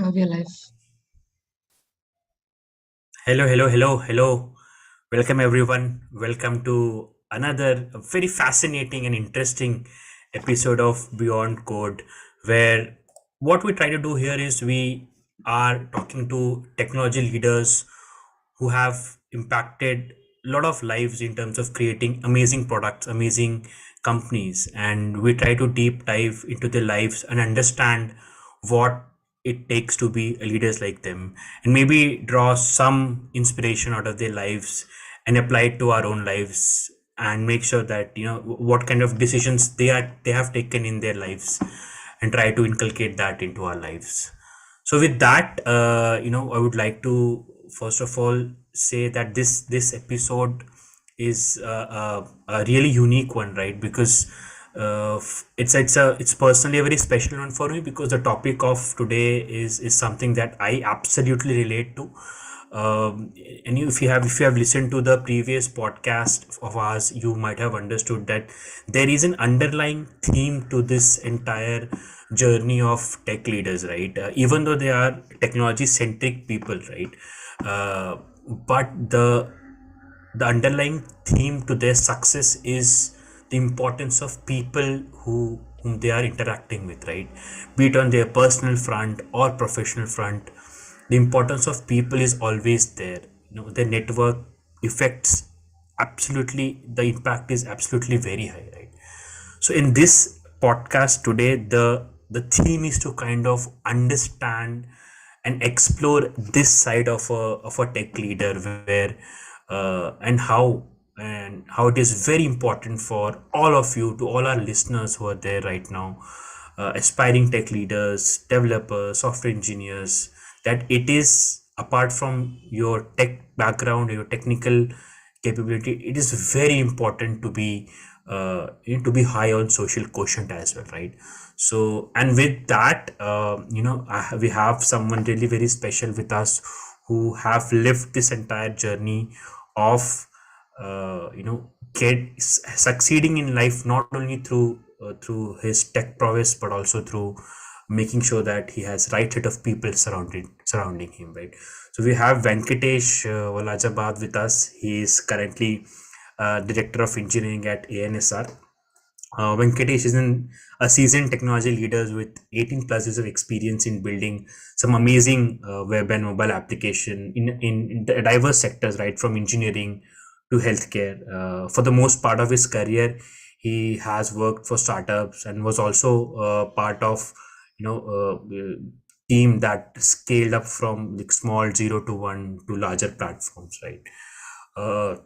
of your life. Hello, hello, hello, hello. Welcome, everyone. Welcome to another very fascinating and interesting episode of Beyond Code, where what we try to do here is we are talking to technology leaders who have impacted a lot of lives in terms of creating amazing products, amazing companies, and we try to deep dive into their lives and understand what it takes to be leaders like them, and maybe draw some inspiration out of their lives and apply it to our own lives, and make sure that what kind of decisions they have taken in their lives, and try to inculcate that into our lives. So with that, I would like to first of all say that this episode is a really unique one, right? Because it's personally a very special one for me, because the topic of today is something that I absolutely relate to. And if you have listened to the previous podcast of ours, you might have understood that there is an underlying theme to this entire journey of tech leaders, right? Even though they are technology centric people, right? But the underlying theme to their success is the importance of people whom they are interacting with, right? Be it on their personal front or professional front, the importance of people is always there. The network effects, absolutely, the impact is absolutely very high, right? So in this podcast today, the theme is to kind of understand and explore this side of a tech leader, where and how it is very important for all of you, to all our listeners who are there right now, aspiring tech leaders, developers, software engineers, that it is, apart from your tech background, your technical capability, it is very important to be high on social quotient as well, right? So, and with that, we have someone really very special with us, who have lived this entire journey of succeeding in life, not only through his tech prowess, but also through making sure that he has right set of people surrounding him, right? So we have Venkatesh Walajabad with us. He is currently director of engineering at ANSR. Venkatesh is a seasoned technology leader with 18 plus years of experience in building some amazing web and mobile application in diverse sectors, right, from engineering to healthcare. For the most part of his career, he has worked for startups and was also part of team that scaled up from like small 0 to 1 to larger platforms, right? Uh,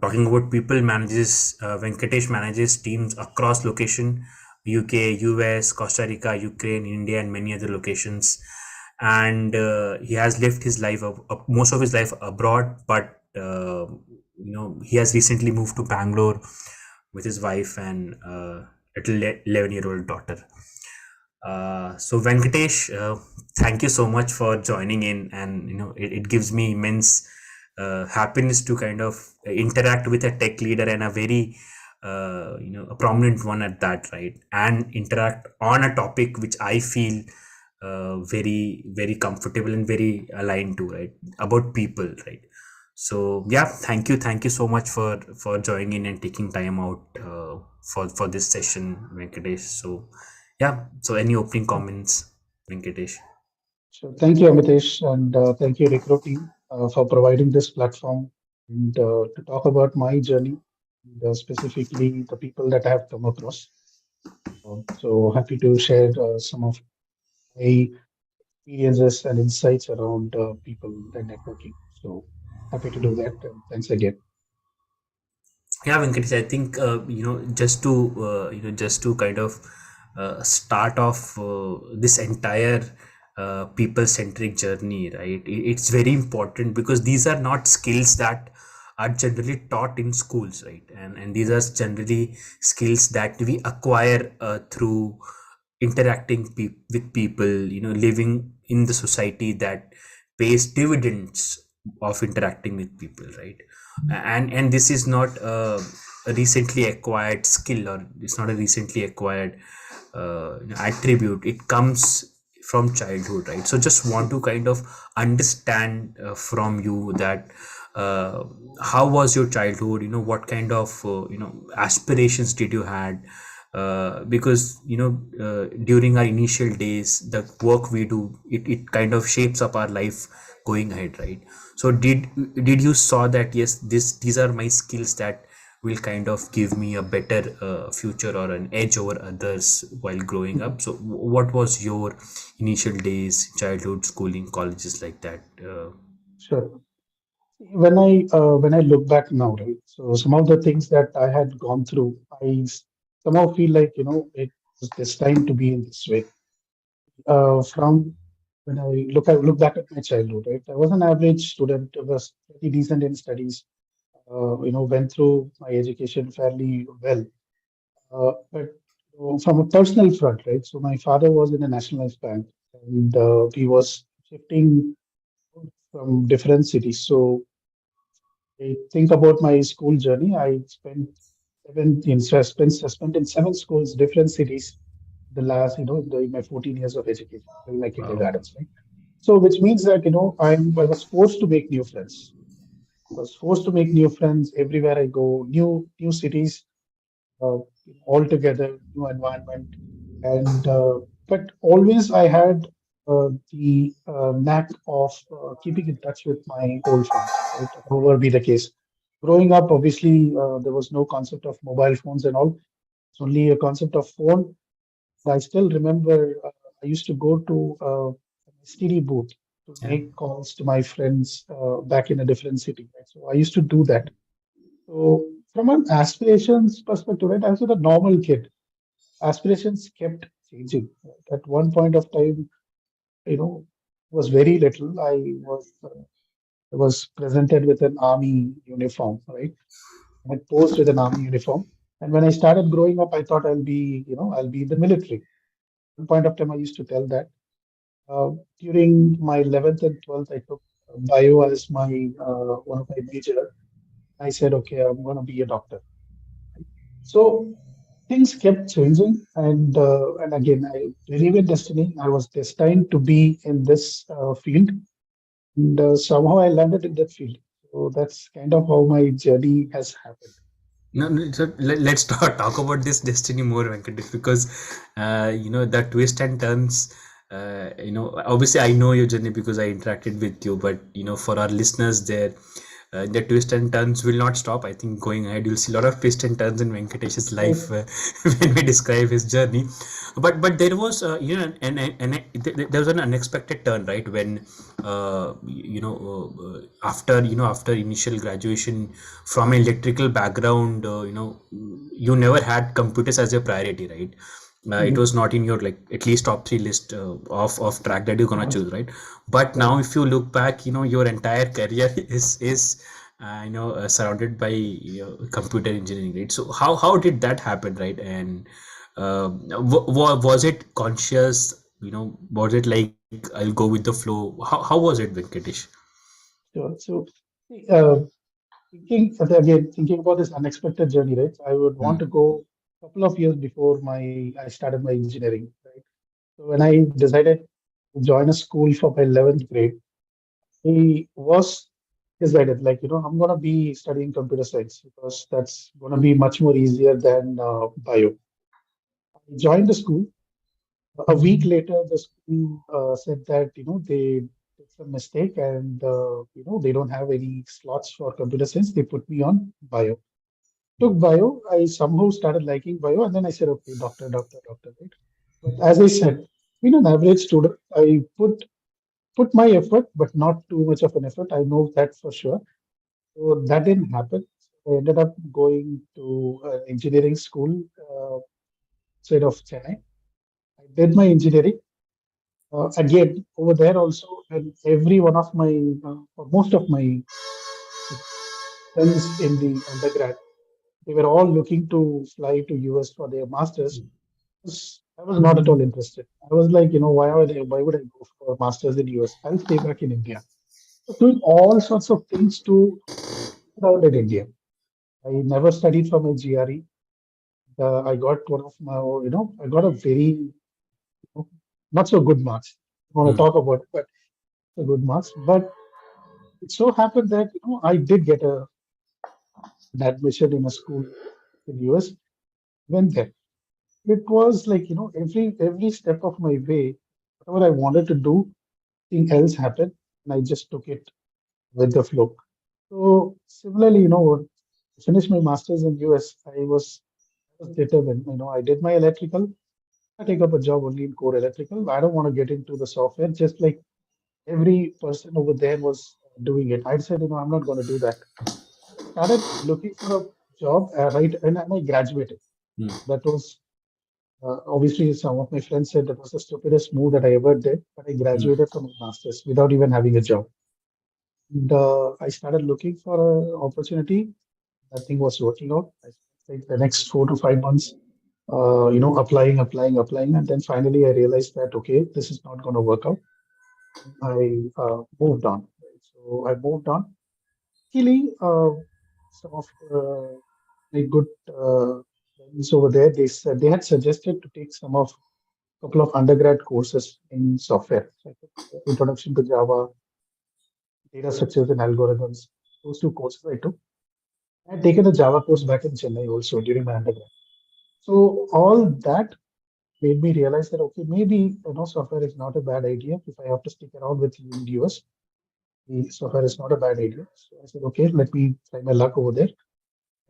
Talking about people, manages Venkatesh manages teams across location: UK, US, Costa Rica, Ukraine, India, and many other locations. And he has lived his life most of his life abroad, but he has recently moved to Bangalore with his wife and little 11-year-old daughter. So Venkatesh, thank you so much for joining in, and it gives me immense happiness to kind of interact with a tech leader, and a very a prominent one at that, right? And interact on a topic which I feel very very comfortable and very aligned to, right? About people, right? So yeah, thank you so much for joining in and taking time out for this session, Venkatesh. So yeah, so any opening comments, Venkatesh? So thank you, Amitesh, and thank you, Recruit team, for providing this platform and to talk about my journey, and, specifically the people that I have come across. So happy to share some of my experiences and insights around people and networking. So happy to do that. And thanks again. Yeah, Venkatesh, I think just to kind of start off this entire people centric journey, right? It's very important, because these are not skills that are generally taught in schools, right? And these are generally skills that we acquire through interacting with people, living in the society that pays dividends of interacting with people, right? And this is not a recently acquired skill, or it's not a recently acquired attribute. It comes from childhood, right? So just want to kind of understand from you that uh, how was your childhood, what kind of aspirations did you had, because during our initial days, the work we do, it kind of shapes up our life going ahead, right? So did you saw that, yes, these are my skills that will kind of give me a better future or an edge over others while growing Mhm. up? So what was your initial days, childhood, schooling, colleges, like that? Sure. When I look back now, right? So some of the things that I had gone through, somehow feel like it was destined to be in this way. From when I look back at my childhood, right? I was an average student. I was pretty decent in studies. Went through my education fairly well. But from a personal front, right? So my father was in a nationalized bank, and he was shifting from different cities. So I think about my school journey. I spent spent in seven schools, different cities. The last, in my 14 years of education, in my Wow. kindergartens, right? So, which means that I was forced to make new friends. I was forced to make new friends everywhere I go, new cities, uh, all together, new environment, and but always I had the knack of keeping in touch with my old friends, right? Whoever be the case. Growing up, obviously, there was no concept of mobile phones and all. It's only a concept of phone. I still remember I used to go to an STD booth to Yeah. make calls to my friends back in a different city. Right? So I used to do that. So from an aspirations perspective, right, I was a normal kid. Aspirations kept changing. Right? At one point of time, was very little. I was presented with an army uniform, right? I had posed with an army uniform. And when I started growing up, I thought I'll be in the military. One point of time, I used to tell that. During my 11th and 12th, I took bio as my one of my major. I said, okay, I'm going to be a doctor. So things kept changing, and again, I believe in destiny. I was destined to be in this field, and somehow I landed in that field. So that's kind of how my journey has happened. No, no, so let's talk about this destiny more, Venkatesh, because the twist and turns. Obviously, I know your journey because I interacted with you, but for our listeners there, the twist and turns will not stop. I think going ahead, you'll see a lot of twists and turns in Venkatesh's Right. life when we describe his journey. But there was, there was an unexpected turn, right? When after initial graduation from an electrical background, you never had computers as a priority, right? It Mhm. was not in your, like, at least top three list of track that you're gonna Not choose, right? But now right. if you look back, your entire career is surrounded by computer engineering, right? So how did that happen, right? And was it conscious? Was it like, I'll go with the flow? How was it, Venkatesh? Sure. So, thinking about this unexpected journey, right? I would want to go a couple of years before my I started my engineering, right? So when I decided to join a school for my 11th grade, he was decided like, I'm going to be studying computer science because that's going to be much more easier than bio. I joined the school. A week later, the school said that, they did some mistake and, they don't have any slots for computer science. They put me on bio. Took bio. I somehow started liking bio. And then I said, okay, doctor, doctor, doctor, right? But as I said, being an average student, I put my effort, but not too much of an effort. I know that for sure. So that didn't happen. So I ended up going to engineering school outside of Chennai. I did my engineering. Again, over there also, and every one of my, or most of my friends in the undergrad, they were all looking to fly to US for their masters. I was not at all interested. I was like, why would I go for masters in US? I'll stay back in India. doing all sorts of things to around in India. I never studied for my GRE. I got one of my, I got a very not so good marks. I want to Hmm. talk about it, but the good marks. But it so happened that I did get an admission in a school in US. Went there. It was like every step of my way, whatever I wanted to do, thing else happened, and I just took it with the flow. So similarly, I finished my masters in US. I was determined. I did my electrical. I take up a job only in core electrical. I don't want to get into the software. Just like every person over there was doing it. I said, I'm not going to do that. I started looking for a job, right, and I graduated. Hmm. That was obviously some of my friends said that was the stupidest move that I ever did, but I Hmm. graduated from my master's without even having a job. And I started looking for an opportunity. Nothing was working out. I spent like the next 4 to 5 months, applying, and then finally I realized that okay, this is not going to work out. I moved on. Right? So I moved on. Luckily, some of my good friends over there, they said they had suggested to take some of couple of undergrad courses in software. So I took Introduction to Java, Data Structures and Algorithms. Those two courses I took. I had taken a Java course back in Chennai also during my undergrad. So all that made me realize that okay, maybe software is not a bad idea. If I have to stick around with you in the US, the software is not a bad idea. So I said, okay, let me try my luck over there.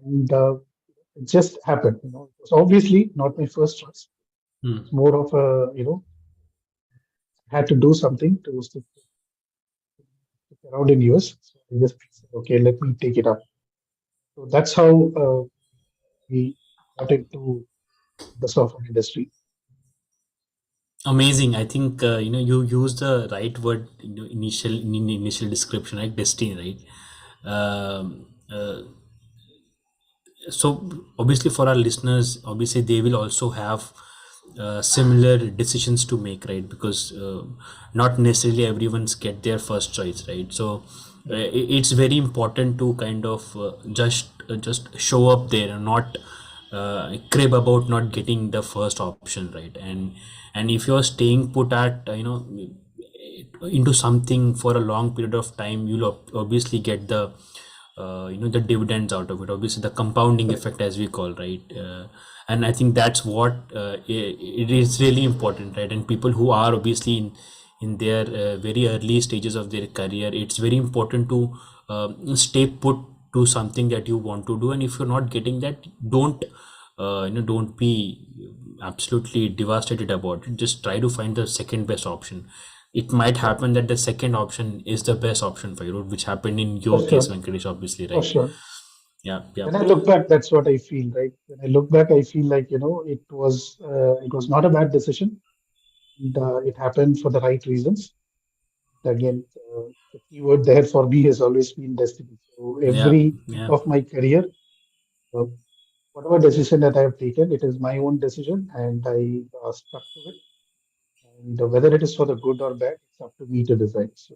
And it just happened. It was obviously not my first choice. It's Hmm. more of a, had to do something to stick around in US. So I just said, okay, let me take it up. So that's how we got into the software industry. Amazing. I think you use the right word. Initial description, right? Destiny, right? So obviously for our listeners, obviously they will also have similar decisions to make, right? Because not necessarily everyone's get their first choice, right? So it's very important to kind of just show up there and not crib about not getting the first option, right? And if you're staying put at into something for a long period of time, you'll obviously get the the dividends out of it, obviously the compounding Correct. effect as we call, right? And I think that's what it is really important, right? And people who are obviously in their very early stages of their career, it's very important to stay put to something that you want to do. And if you're not getting that, don't be absolutely devastated about it. Just try to find the second best option. It might Sure. happen that the second option is the best option for you, which happened in For your case, sure. Venkatesh, obviously, For right? sure. Yeah, yeah, When I look back, that's what I feel, right? When I look back, I feel like, it was not a bad decision. And it happened for the right reasons. Again, the keyword there for me has always been destiny. So yeah, every step yeah. of my career, uh, whatever decision that I have taken, it is my own decision and I stuck to it. And whether it is for the good or bad, it's up to me to decide. So,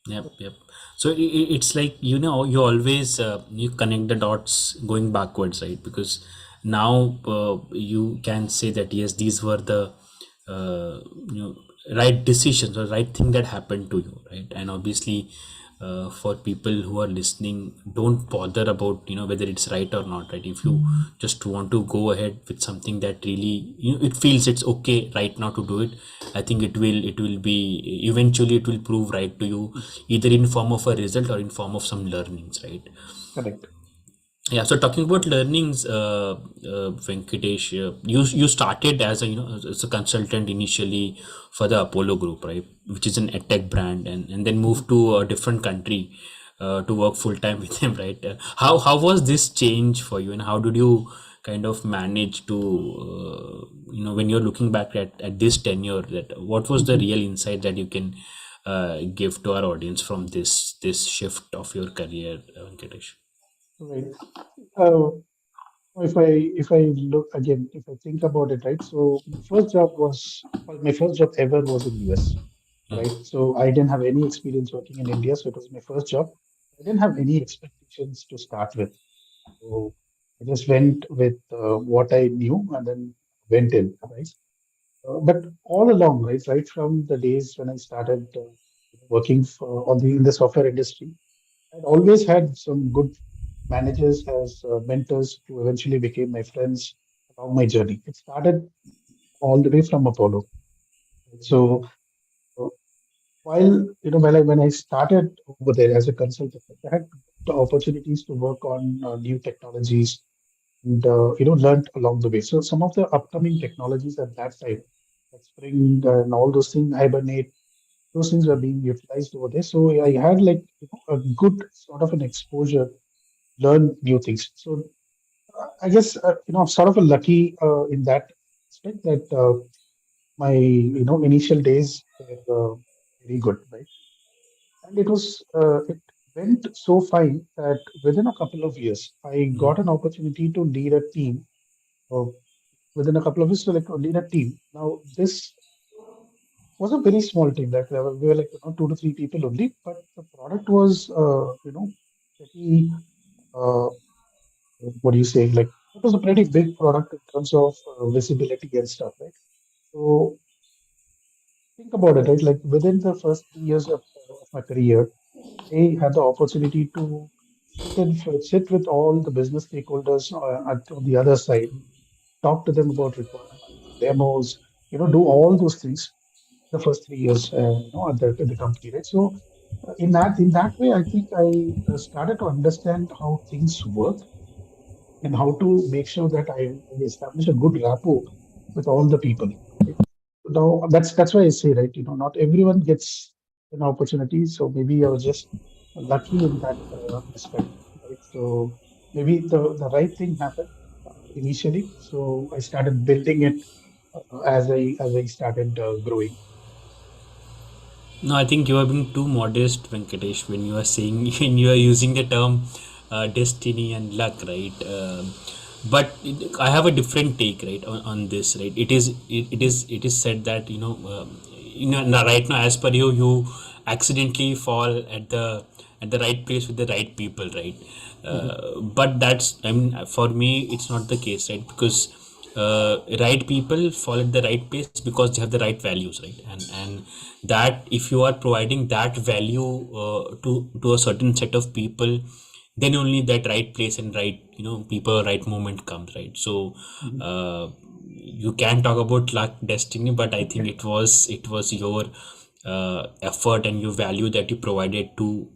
Yep, yep. So it's like, you always you connect the dots going backwards, right? Because now you can say that yes, these were the uh, you know right decisions or right thing that happened to you, right? And obviously, for people who are listening, don't bother about whether it's right or not, right? If you just want to go ahead with something that really it feels it's okay right now to do it, I think it will be eventually it will prove right to you, either in form of a result or in form of some learnings, right? correct. Yeah, so talking about learnings, Venkatesh, you started as as a consultant initially for the Apollo Group, right, which is an edtech brand, and then moved to a different country to work full time with them, right? How was this change for you, and how did you kind of manage to when you're looking back at this tenure, that what was the Mhm. real insight that you can give to our audience from this shift of your career, Venkatesh? Right. Uh, if I look again, if I think about it, right? So my first job ever was in US. right? So I didn't have any experience working in India, so it was my first job. I didn't have any expectations to start with. So I just went with what I knew and then went in, right? But all along, right from the days when I started working for on the in the software industry, I'd always had some good managers as mentors who eventually became my friends along my journey. It started all the way from Apollo. So uh, when I started over there as a consultant, I had the opportunities to work on new technologies and learned along the way. So some of the upcoming technologies at that time, like Spring and all those things, Hibernate, those things were being utilized over there. So I had like a good sort of an exposure, learn new things. So I guess I'm sort of a lucky in that aspect that my initial days were very good, right? And it went so fine that within a couple of years, I got an opportunity to lead a team. Uh, Within a couple of years, to like lead a team. Now this was a very small team. Like we were like 2 to 3 people only, but the product was pretty. Uh, what do you say? Like it was a pretty big product in terms of visibility and stuff, right? So think about it, right? Like within the first 3 years of my career, I had the opportunity to sit with all the business stakeholders on the other side, talk to them about requirements, demos, do all those things the first 3 years, at the company, right? So in that way, I think I started to understand how things work and how to make sure that I establish a good rapport with all the people. Right? Now that's why I say, right, not everyone gets an opportunity. So maybe I was just lucky in that aspect, right? So maybe the right thing happened initially. So I started building it as I started growing. No, I think you are being too modest, Venkatesh, when you are saying when you are using the term destiny and luck, right? But I have a different take, right, on this, right? It is said that now, right now, as per you, you accidentally fall at the right place with the right people, right? Mhm. But that's, I mean, for me, it's not the case, right? Because right people fall at the right place because they have the right values, right? And that if you are providing that value to a certain set of people, then only that right place and right people, right moment comes, right? So Mhm. you can talk about luck, destiny, but I think it was your effort and your value that you provided to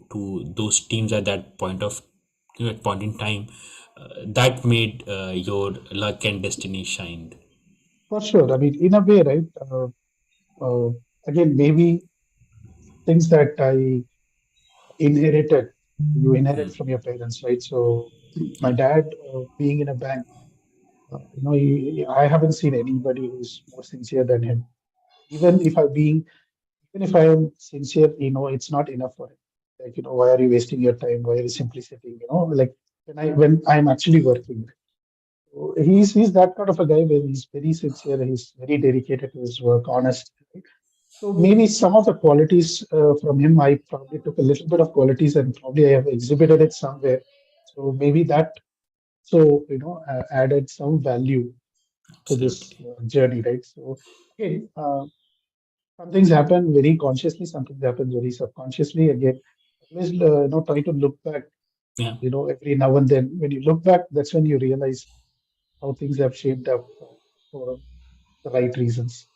those teams at that point in time, that made your luck and destiny shined. For sure. I mean, in a way, right? Uh, Again, maybe things that I inherited, you inherit from your parents, right? So my dad, being in a bank, I haven't seen anybody who's more sincere than him. Even if I being, even if I am sincere, it's not enough for him. Like, why are you wasting your time? Why are you simply sitting? Like when I'm actually working. So he's that kind of a guy where he's very sincere. He's very dedicated to his work, honest. Right? So maybe some of the qualities from him, I probably took a little bit of qualities and probably I have exhibited it somewhere. So maybe that added some value to this Absolutely. journey, right? So again, some things happen very consciously, some things happen very subconsciously. Again, always try to look back. Yeah. Every now and then, when you look back, that's when you realize how things have shaped up for the right reasons.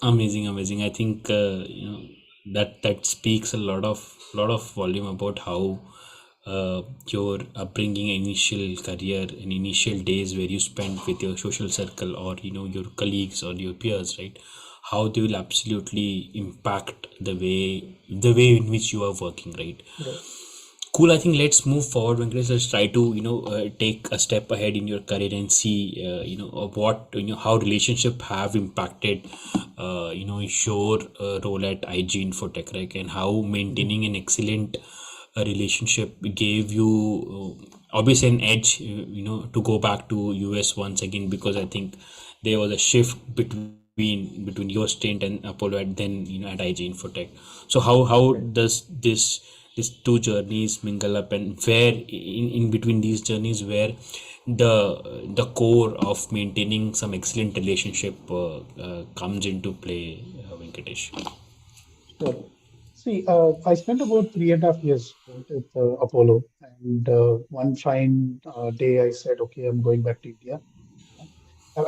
Amazing, amazing. I think that speaks a lot of volume about how your upbringing, initial career, and initial days where you spent with your social circle or your colleagues or your peers, right? How they will absolutely impact the way in which you are working, right? Right. Cool. I think let's move forward, Venkatesh. Let's try to take a step ahead in your career and see of what how relationship have impacted your role at IG Infotech, right? And how Mhm. maintaining an excellent relationship gave you obviously an edge to go back to US once again, because I think there was a shift between between your stint and Apollo at then at IG Infotech. So how Right. does these two journeys mingle up, and where in between these journeys where the core of maintaining some excellent relationship comes into play, Venkatesh? Sure. See, I spent about 3.5 years right, with Apollo, and one fine day I said, okay, I'm going back to India.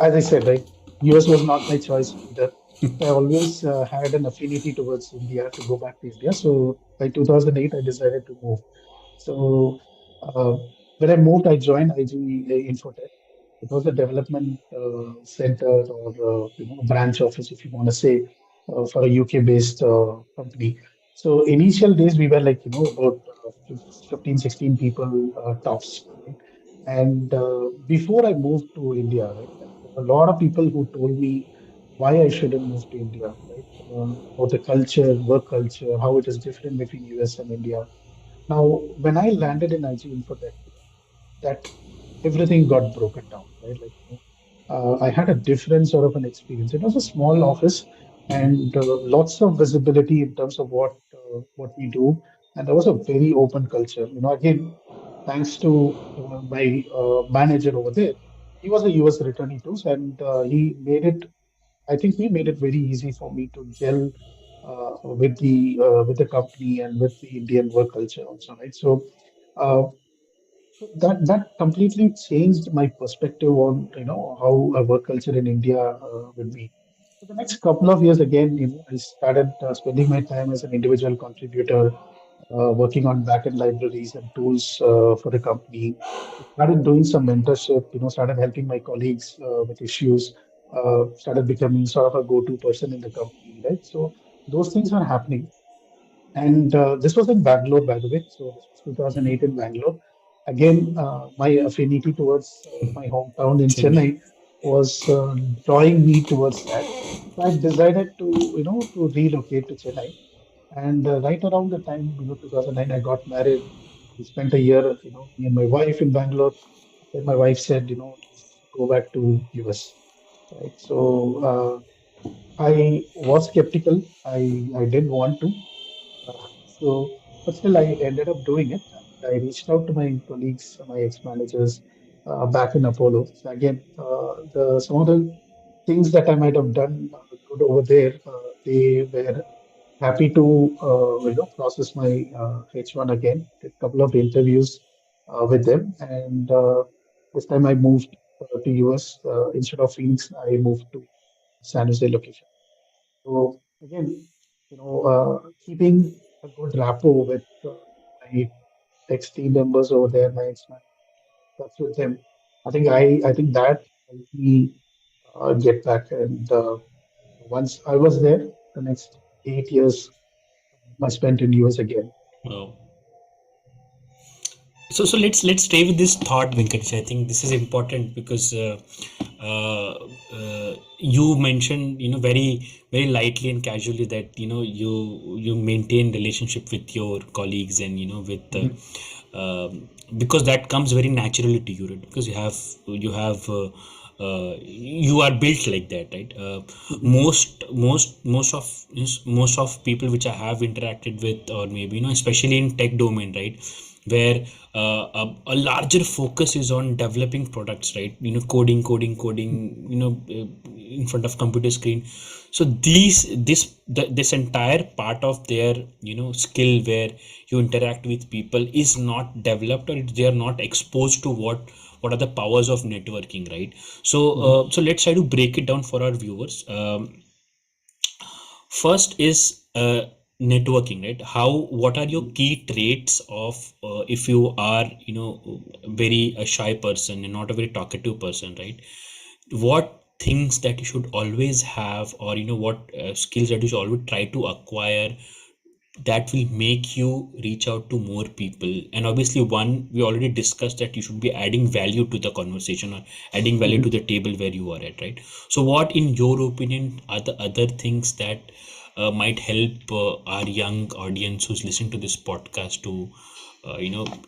As I said, right, US was not my choice either. I always had an affinity towards India to go back to India. So by 2008, I decided to move. So uh, when I moved, I joined IG Infotech. It was a development center or a branch office, if you want to say, for a UK-based company. So initial days, we were like, about 15, 16 people tops, right? And before I moved to India, right, like, there were a lot of people who told me why I shouldn't move to India, right? About the culture, work culture, how it is different between US and India. Now, when I landed in IG Infotech, that everything got broken down, right? Like, I had a different sort of an experience. It was a small office and lots of visibility in terms of what we do, and there was a very open culture. Again, thanks to my manager over there, he was a US returnee too, and he made it. I think he made it very easy for me to gel with the company and with the Indian work culture also, right? So. Uh, that completely changed my perspective on how a work culture in India will be. For the next couple of years, again, I started spending my time as an individual contributor, working on backend libraries and tools for the company. I started doing some mentorship, started helping my colleagues with issues, started becoming sort of a go-to person in the company, right? So those things are happening. And this was in Bangalore, by the way. So this was 2008 in Bangalore. Again, my affinity towards my hometown in Chennai. Chennai was drawing me towards that. So I decided to relocate to Chennai. And right around the time, 2009, I got married. We spent a year, me and my wife in Bangalore. Then my wife said, let's go back to US. Right. So I was skeptical. I didn't want to. But still, I ended up doing it. And I reached out to my colleagues, my ex-managers back in Apollo. So again, the some of the things that I might have done good over there, they were happy to process my H1 again. Did a couple of interviews with them, and this time I moved to US instead of Phoenix. I moved to San Jose location. So again, keeping a good rapport with my ex team members over there, my ex touch with them. I think that helped me get back. And once I was there, the next 8 years I spent in US again. Wow. So let's stay with this thought, Venkatesh. I think this is important because uh, you mentioned very lightly and casually that you maintain relationship with your colleagues and with Mhm. because that comes very naturally to you, right? Because you are built like that, right? Mhm. Most of people which I have interacted with, or maybe especially in tech domain, right, where a larger focus is on developing products, right? Coding, in front of computer screen. So this entire part of their skill where you interact with people is not developed, or they are not exposed to what are the powers of networking, right? So Mhm. let's try to break it down for our viewers. First is networking, right? What are your Mhm. key traits of if you are very a shy person and not a very talkative person, right? What things that you should always have, or what skills that you should always try to acquire, that will make you reach out to more people. And obviously, one, we already discussed that you should be adding value to the conversation, or adding value to Mhm. the table where you are at, right? So what in your opinion are the other things that might help our young audience who's listening to this podcast to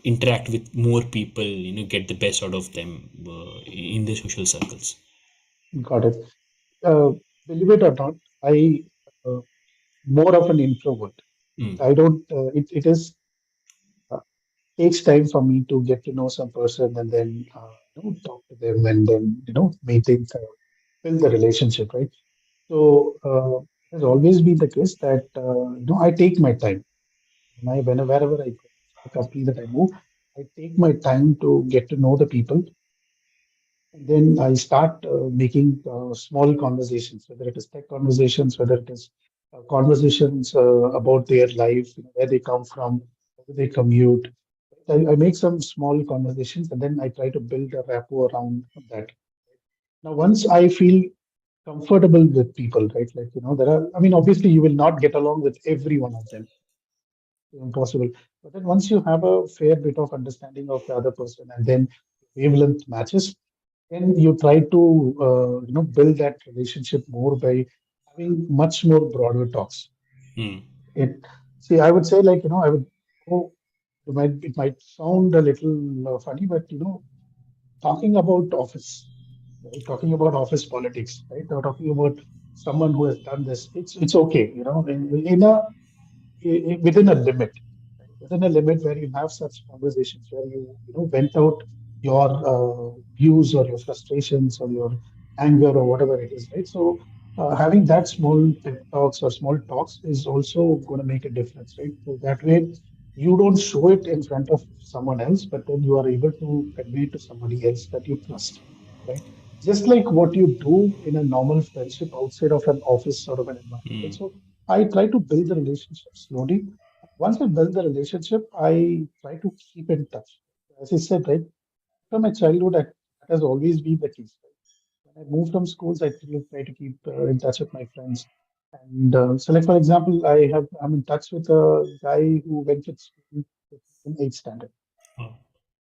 interact with more people, get the best out of them in the social circles? Got it. Uh, believe it or not, I uh, more of an introvert. Mm, I don't. It is uh, takes time for me to get to know some person and then talk to them and then maintain build the relationship, right? So it has always been the case that I take my time. Wherever I go, the company that I move, I take my time to get to know the people. And then I start making small conversations, whether it is tech conversations, whether it is conversations about their life, where they come from, where they commute. I make some small conversations and then I try to build a rapport around that. Now, once I feel comfortable with people, right? Like, there are, I mean, obviously, you will not get along with every one of them, impossible. But then once you have a fair bit of understanding of the other person and then wavelength matches, then you try to build that relationship more by having much more broader talks. mm, It See, I would say, like, I would go. It might sound a little funny, but talking about office, right? Talking about office politics, right? Or talking about someone who has done this, it's okay, within a limit, right? Within a limit where you have such conversations where you vent out your views or your frustrations or your anger or whatever it is, right? So having that small pep talks or small talks is also going to make a difference, right? So that way you don't show it in front of someone else, but then you are able to convey to somebody else that you trust, right? Just like what you do in a normal friendship outside of an office sort of an environment, right? mm, So I try to build the relationship slowly. Once I build the relationship, I try to keep in touch. As I said, right, from my childhood, that has always been the case. Right? When I moved from schools, I try to keep in touch with my friends. And so, like for example, I'm in touch with a guy who went to school in eighth standard. oh,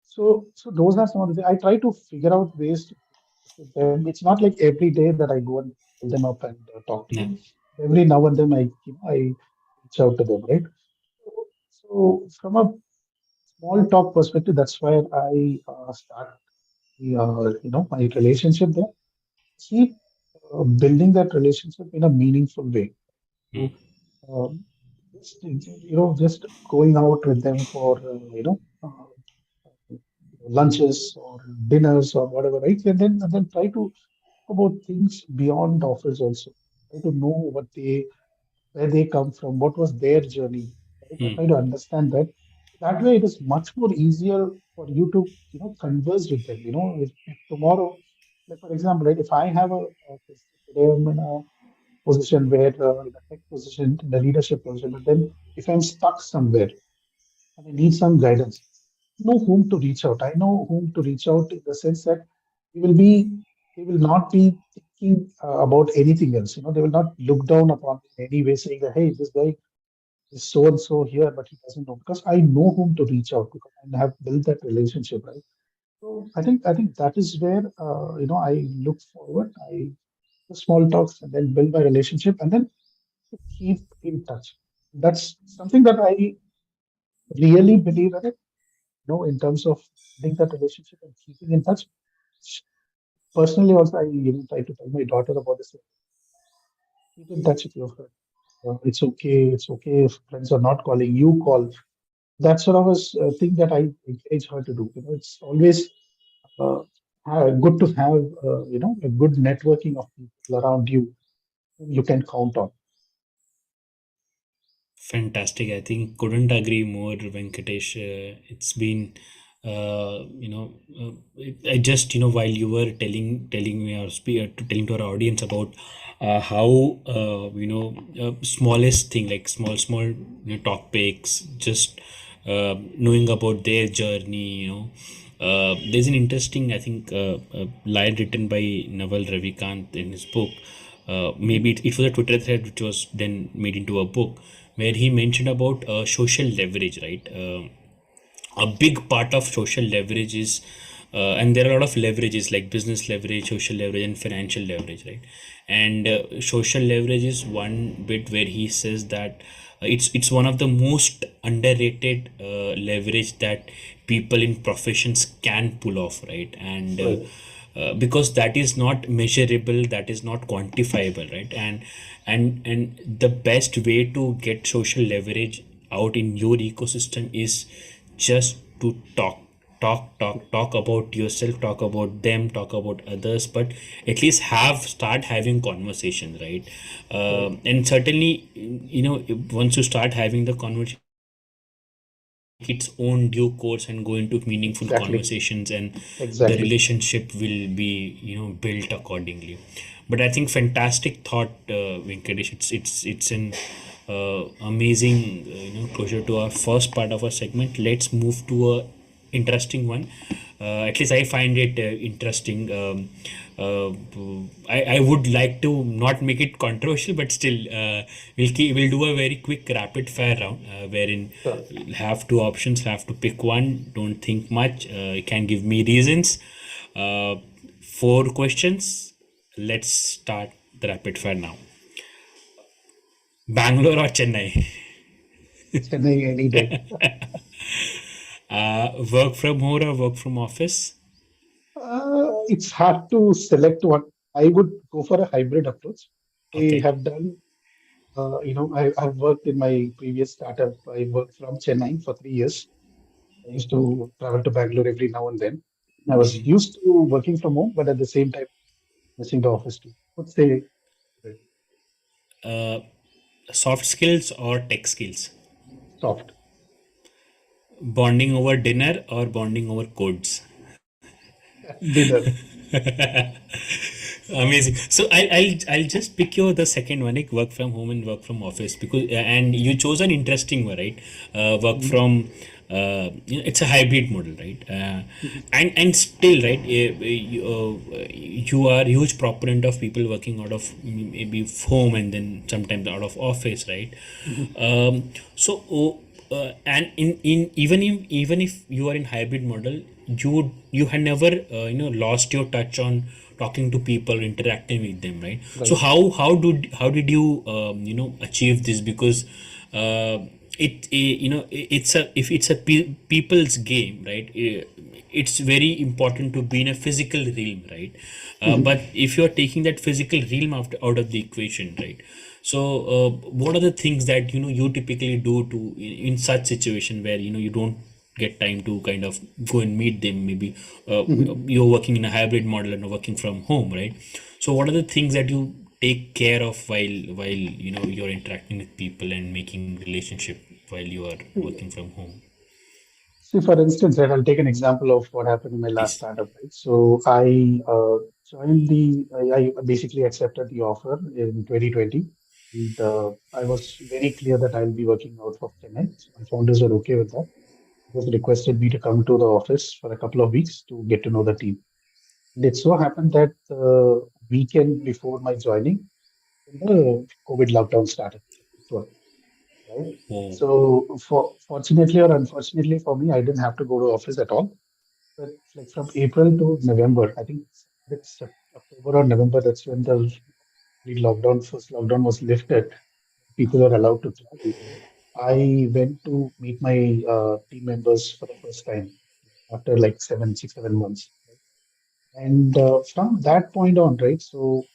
So those are some of the things I try to figure out ways to connect with them. It's not like every day that I go and call them up and talk to yeah, them. Every now and then I reach out to them, right? So from a small talk perspective, that's where I start my relationship there. Keep building that relationship in a meaningful way. mm, So, just going out with them for lunches or dinners or whatever, right? And then try to talk about things beyond office also. Try to know where they come from, what was their journey, right? I mm, try to understand that. That way, it is much more easier for you to converse with them. If tomorrow, like for example, right, if I have a today I'm in a position where in a tech position, in the leadership position, but then if I'm stuck somewhere and I need some guidance, know whom to reach out. I know whom to reach out in the sense that they will be, they will not be thinking about anything else. They will not look down upon me in any way, saying that, hey, this guy is so and so here, but he doesn't know because I know whom to reach out because I have built that relationship, right? So I think that is where I look forward. I do small talks and then build my relationship and then keep in touch. That's something that I really believe in it. In terms of building that relationship and keeping in touch. Personally, also, I even try to tell my daughter about this. Keep in touch with your friend. It's okay. It's okay if friends are not calling. You call. That sort of a thing that I encourage her to do. It's always uh, good to have a good networking of people around you whom you can count on. fantastic. I think couldn't agree more, Venkatesh. It's been, I just, while you were telling me or telling to our audience about how, smallest thing, like small, topics, just knowing about their journey, there's an interesting, I think, line written by Naval Ravikant in his book. Maybe it was a Twitter thread which was then made into a book where he mentioned about social leverage, right? A big part of social leverage is and there are a lot of leverages like business leverage, social leverage, and financial leverage, right? And social leverage is one bit where he says that it's one of the most underrated leverage that people in professions can pull off, right? And Right. because that is not measurable, that is not quantifiable, right? And the best way to get social leverage out in your ecosystem is just to talk about yourself, talk about them, talk about others, but at least start having conversations, right? Right. And certainly, once you start having the conversation, take its own due course and go into meaningful Exactly. conversations, and the Exactly. relationship will be, built accordingly. But I think fantastic thought, Venkatesh. It's an amazing, closure to our first part of our segment. Let's move to a interesting one. At least I find it interesting. Uh, I would like to not make it controversial, but still, we'll do a very quick rapid fire round, wherein Sure. you'll have two options, have to pick one. Don't think much. You can give me reasons. Uh, Four questions. Let's start the rapid fire now. Bangalore or Chennai? Chennai any day. Work from home or work from office? It's hard to select one. I would go for a hybrid approach. I Okay. have done, I've worked in my previous startup. I worked from Chennai for 3 years. I used to travel to Bangalore every now and then. I was used to working from home, but at the same time, missing the office too. Would say Uh, Soft skills or tech skills? soft Bonding over dinner or bonding over codes? dinner. Amazing. So I'll just pick you the second one, like work from home and work from office, because and you chose an interesting one, right? Work Mhm, from it's a hybrid model, right? mhm, And still, right? You are huge proponent of people working out of maybe home and then sometimes out of office, right? mhm. And in even if you are in hybrid model, you had never lost your touch on talking to people, interacting with them, right? So Right. how did you achieve this? Because it's a if it's a people's game, right? It's very important to be in a physical realm, right? Mhm. But if you're taking that physical realm out of the equation, right? So what are the things that you typically do to in such situation where you don't get time to kind of go and meet them? Maybe Mhm. you're working in a hybrid model and working from home, right? So what are the things that you take care of while you're interacting with people and making relationship while you are working from home? See, for instance, right, I'll take an example of what happened in my last Please. startup, right? So I basically accepted the offer in 2020. And I was very clear that I'll be working out of Chennai. So my founders were okay with that. Just requested me to come to the office for a couple of weeks to get to know the team. And it so happened that the weekend before my joining, the COVID lockdown started. Right? Oh. So for fortunately or unfortunately for me, I didn't have to go to office at all. But like from April to November, I think it's October or November, that's when the first lockdown was lifted. People were allowed to travel. I went to meet my team members for the first time after like 7 6 7 months. And from that point on, right? So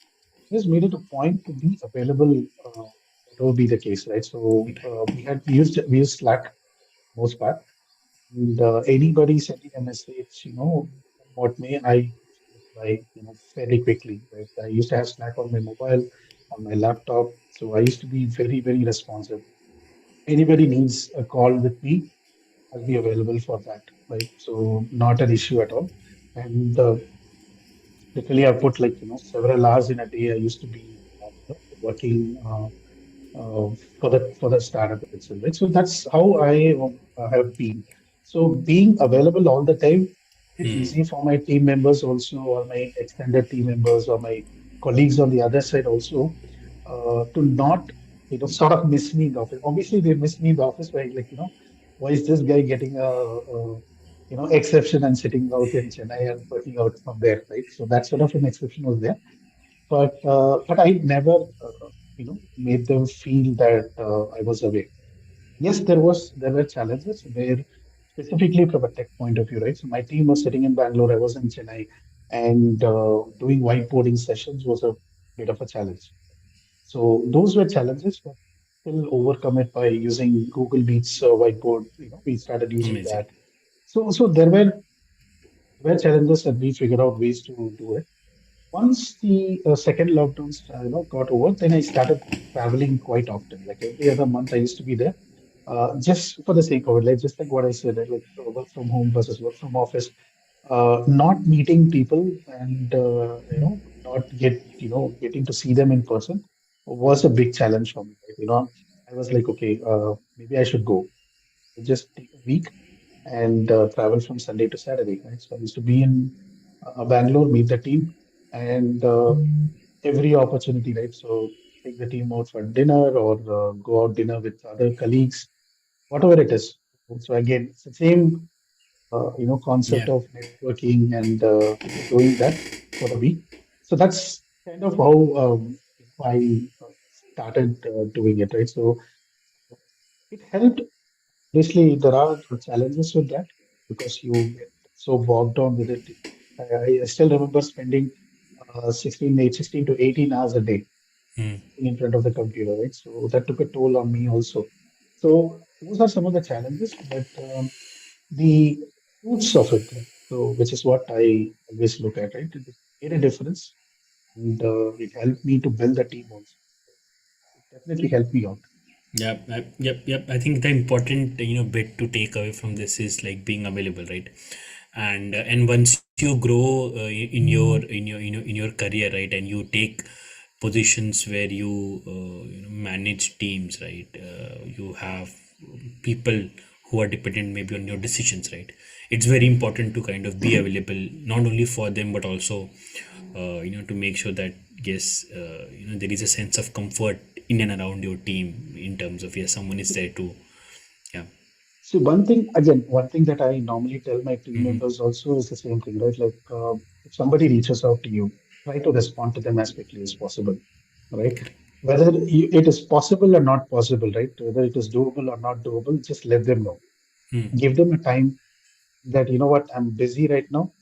just made it a point to be available. Whatever be the case, right? So we used Slack most part. And anybody sending a message, what may I reply, fairly quickly, right? I used to have Slack on my mobile, on my laptop, so I used to be very, very responsive. Anybody needs a call with me, I'll be available for that, right? So not an issue at all. And literally, I put like several hours in a day. I used to be working. For the startup itself, right? So that's how I have been. So being available all the time, it's easy for my team members also, or my extended team members, or my colleagues on the other side also, to not sort of miss me in the office. Obviously, they miss me in the office, right? Like why is this guy getting a exception and sitting out in Chennai and working out from there, right? So that sort of an exception was there, but I never made them feel that I was away. Yes, there were challenges where specifically from a tech point of view, right? So my team was sitting in Bangalore, I was in Chennai. and doing whiteboarding sessions was a bit of a challenge. So those were challenges, but still overcome it by using Google Meets whiteboard. We started using Amazing. that. So there were challenges, and we figured out ways to do it. Once the second lockdown, got over, then I started traveling quite often. Like every other month, I used to be there, just for the sake of it. Like just like what I said, right? Like work from home versus work from office. Not meeting people and not getting to see them in person was a big challenge for me. Right? I was like, okay, maybe I should go. Just take a week and travel from Sunday to Saturday. Right? So I used to be in Bangalore, meet the team, and every opportunity, right? So take the team out for dinner or go out dinner with other colleagues, whatever it is. So again, it's the same, concept Yeah. of networking and doing that for a week. So that's kind of how I started doing it, right? So it helped. Obviously, there are challenges with that because you get so bogged down with it. I still remember spending 16 to 18 hours a day Mm. in front of the computer, right? So that took a toll on me also. So those are some of the challenges, but the fruits of it, right? So which is what I always look at, right? It made a difference, and it helped me to build a team also. It definitely helped me out. Yep. I think the important bit to take away from this is like being available, right? And once you grow in your career, right, and you take positions where you manage teams, right? You have people who are dependent maybe on your decisions, right? It's very important to kind of be available not only for them but also to make sure that yes, there is a sense of comfort in and around your team in terms of yes, someone is there to yeah. See, one thing that I normally tell my team Hmm. members also is the same thing, right? Like, if somebody reaches out to you, try to respond to them as quickly as possible, right? Whether it is possible or not possible, right? Whether it is doable or not doable, just let them know. Hmm. Give them a time that, you know what, I'm busy right now.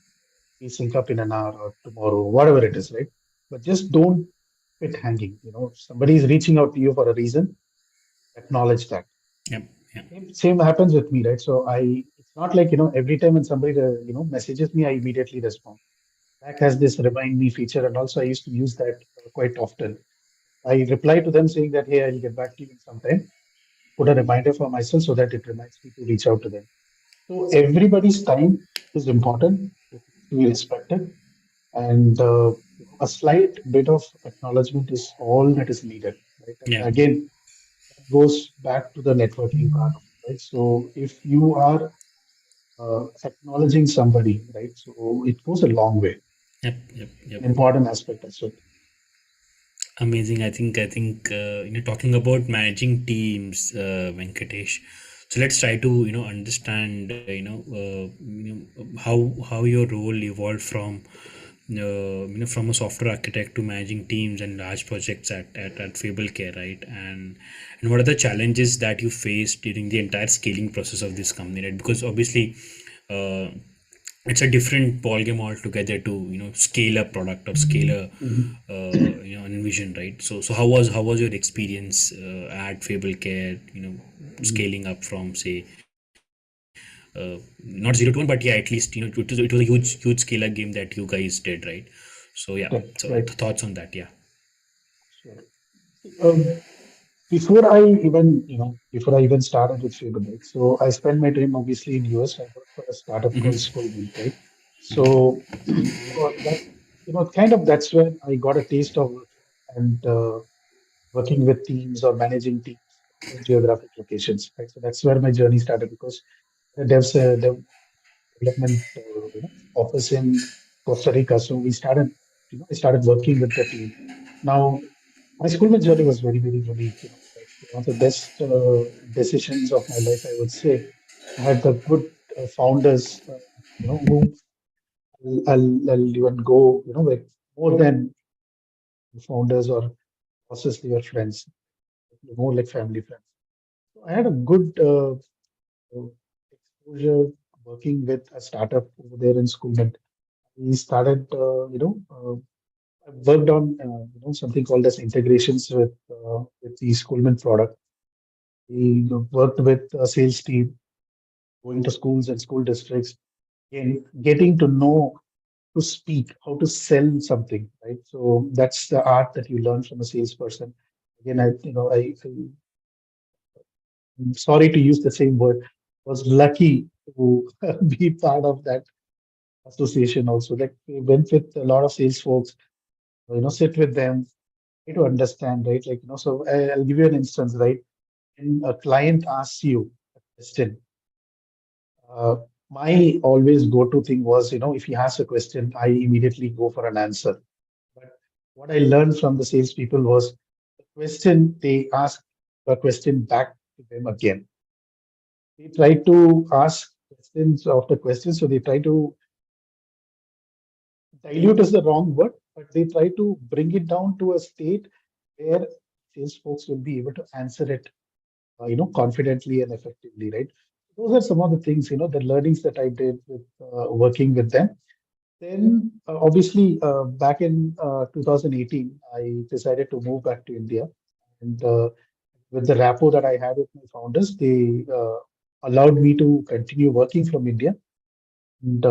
We sync up in an hour or tomorrow, whatever it is, right? But just don't quit hanging. If somebody is reaching out to you for a reason, acknowledge that. Yep. Yep. Same happens with me, right? So it's not like, every time when somebody, messages me, I immediately respond. Slack has this remind me feature, and also I used to use that quite often. I reply to them saying that, hey, I'll get back to you in some time. Put a reminder for myself so that it reminds me to reach out to them. So everybody's time is important. It needs to be respected. And a slight bit of acknowledgement is all that is needed, right? And Yeah. again, that goes back to the networking part of it, right? So if you are acknowledging somebody, right? So it goes a long way. It's Yep. an important aspect as well. Amazing. Talking about managing teams, Venkatesh. So let's try to understand how your role evolved from from a software architect to managing teams and large projects at Fable Care, right? And what are the challenges that you faced during the entire scaling process of this company, right? Because obviously, uh, it's a different ball game altogether to scale a product or scale a Mhm. envision, right? So how was your experience at Fable Care, Mhm. scaling up from say not 0 to 1, but yeah, at least it was a huge scale up game that you guys did, right? So yeah, Right, so right. thoughts on that, yeah. Sure. Um, before I even started with Fable, right? So I spent my time obviously in US. I worked for a startup called Schoolment, right? So, so that, kind of that's when I got a taste of working and working with teams or managing teams across geographic locations, right? So that's where my journey started because the development office in Costa Rica. So I started working with the team. Now, my schoolman journey was very, very unique. Like one of the best decisions of my life, I would say. I had the good founders, who I'll even go, like more than founders or bosses, they were friends, more like family friends. So I had a good uh, exposure working with a startup over there in Schoolman. We started, I worked on something called as integrations with the Schoolman product. We worked with a sales team, going to schools and school districts, and getting to know to speak, how to sell something, right? So that's the art that you learn from a salesperson. Again, I'm sorry to use the same word, was lucky to be part of that association also. Like we went with a lot of sales folks, sit with them, try to understand, right? Like, so I'll give you an instance, right? When a client asks you a question, uh, my always go-to thing was, if he asks a question, I immediately go for an answer. But what I learned from the salespeople was the question they ask a question back to them again. They try to ask questions after questions, so they try to dilute is the wrong word, but they try to bring it down to a state where sales folks will be able to answer it, confidently and effectively, right? Those are some of the things, the learnings that I did with working with them. Then, obviously, back in 2018, I decided to move back to India. And with the rapport that I had with my founders, they allowed me to continue working from India and,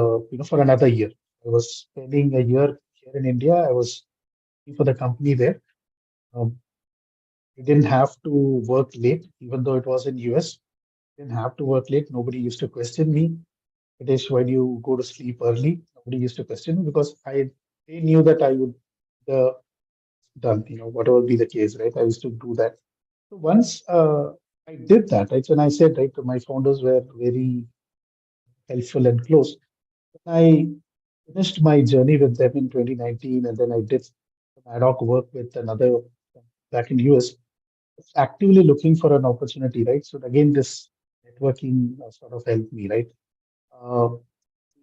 for another year. I was spending a year here in India. I was working for the company there. Um, I didn't have to work late, even though it was in US. Didn't have to work late. Nobody used to question me. Hitesh, why do you go to sleep early? Nobody used to question me because they knew that I would uh, done, whatever be the case, right? I used to do that. So once I did that, right? When I said, right, my founders were very helpful and close. I finished my journey with them in 2019, and then I did some ad hoc work with another back in US, actively looking for an opportunity, right? So again, this networking sort of helped me, right? Uh,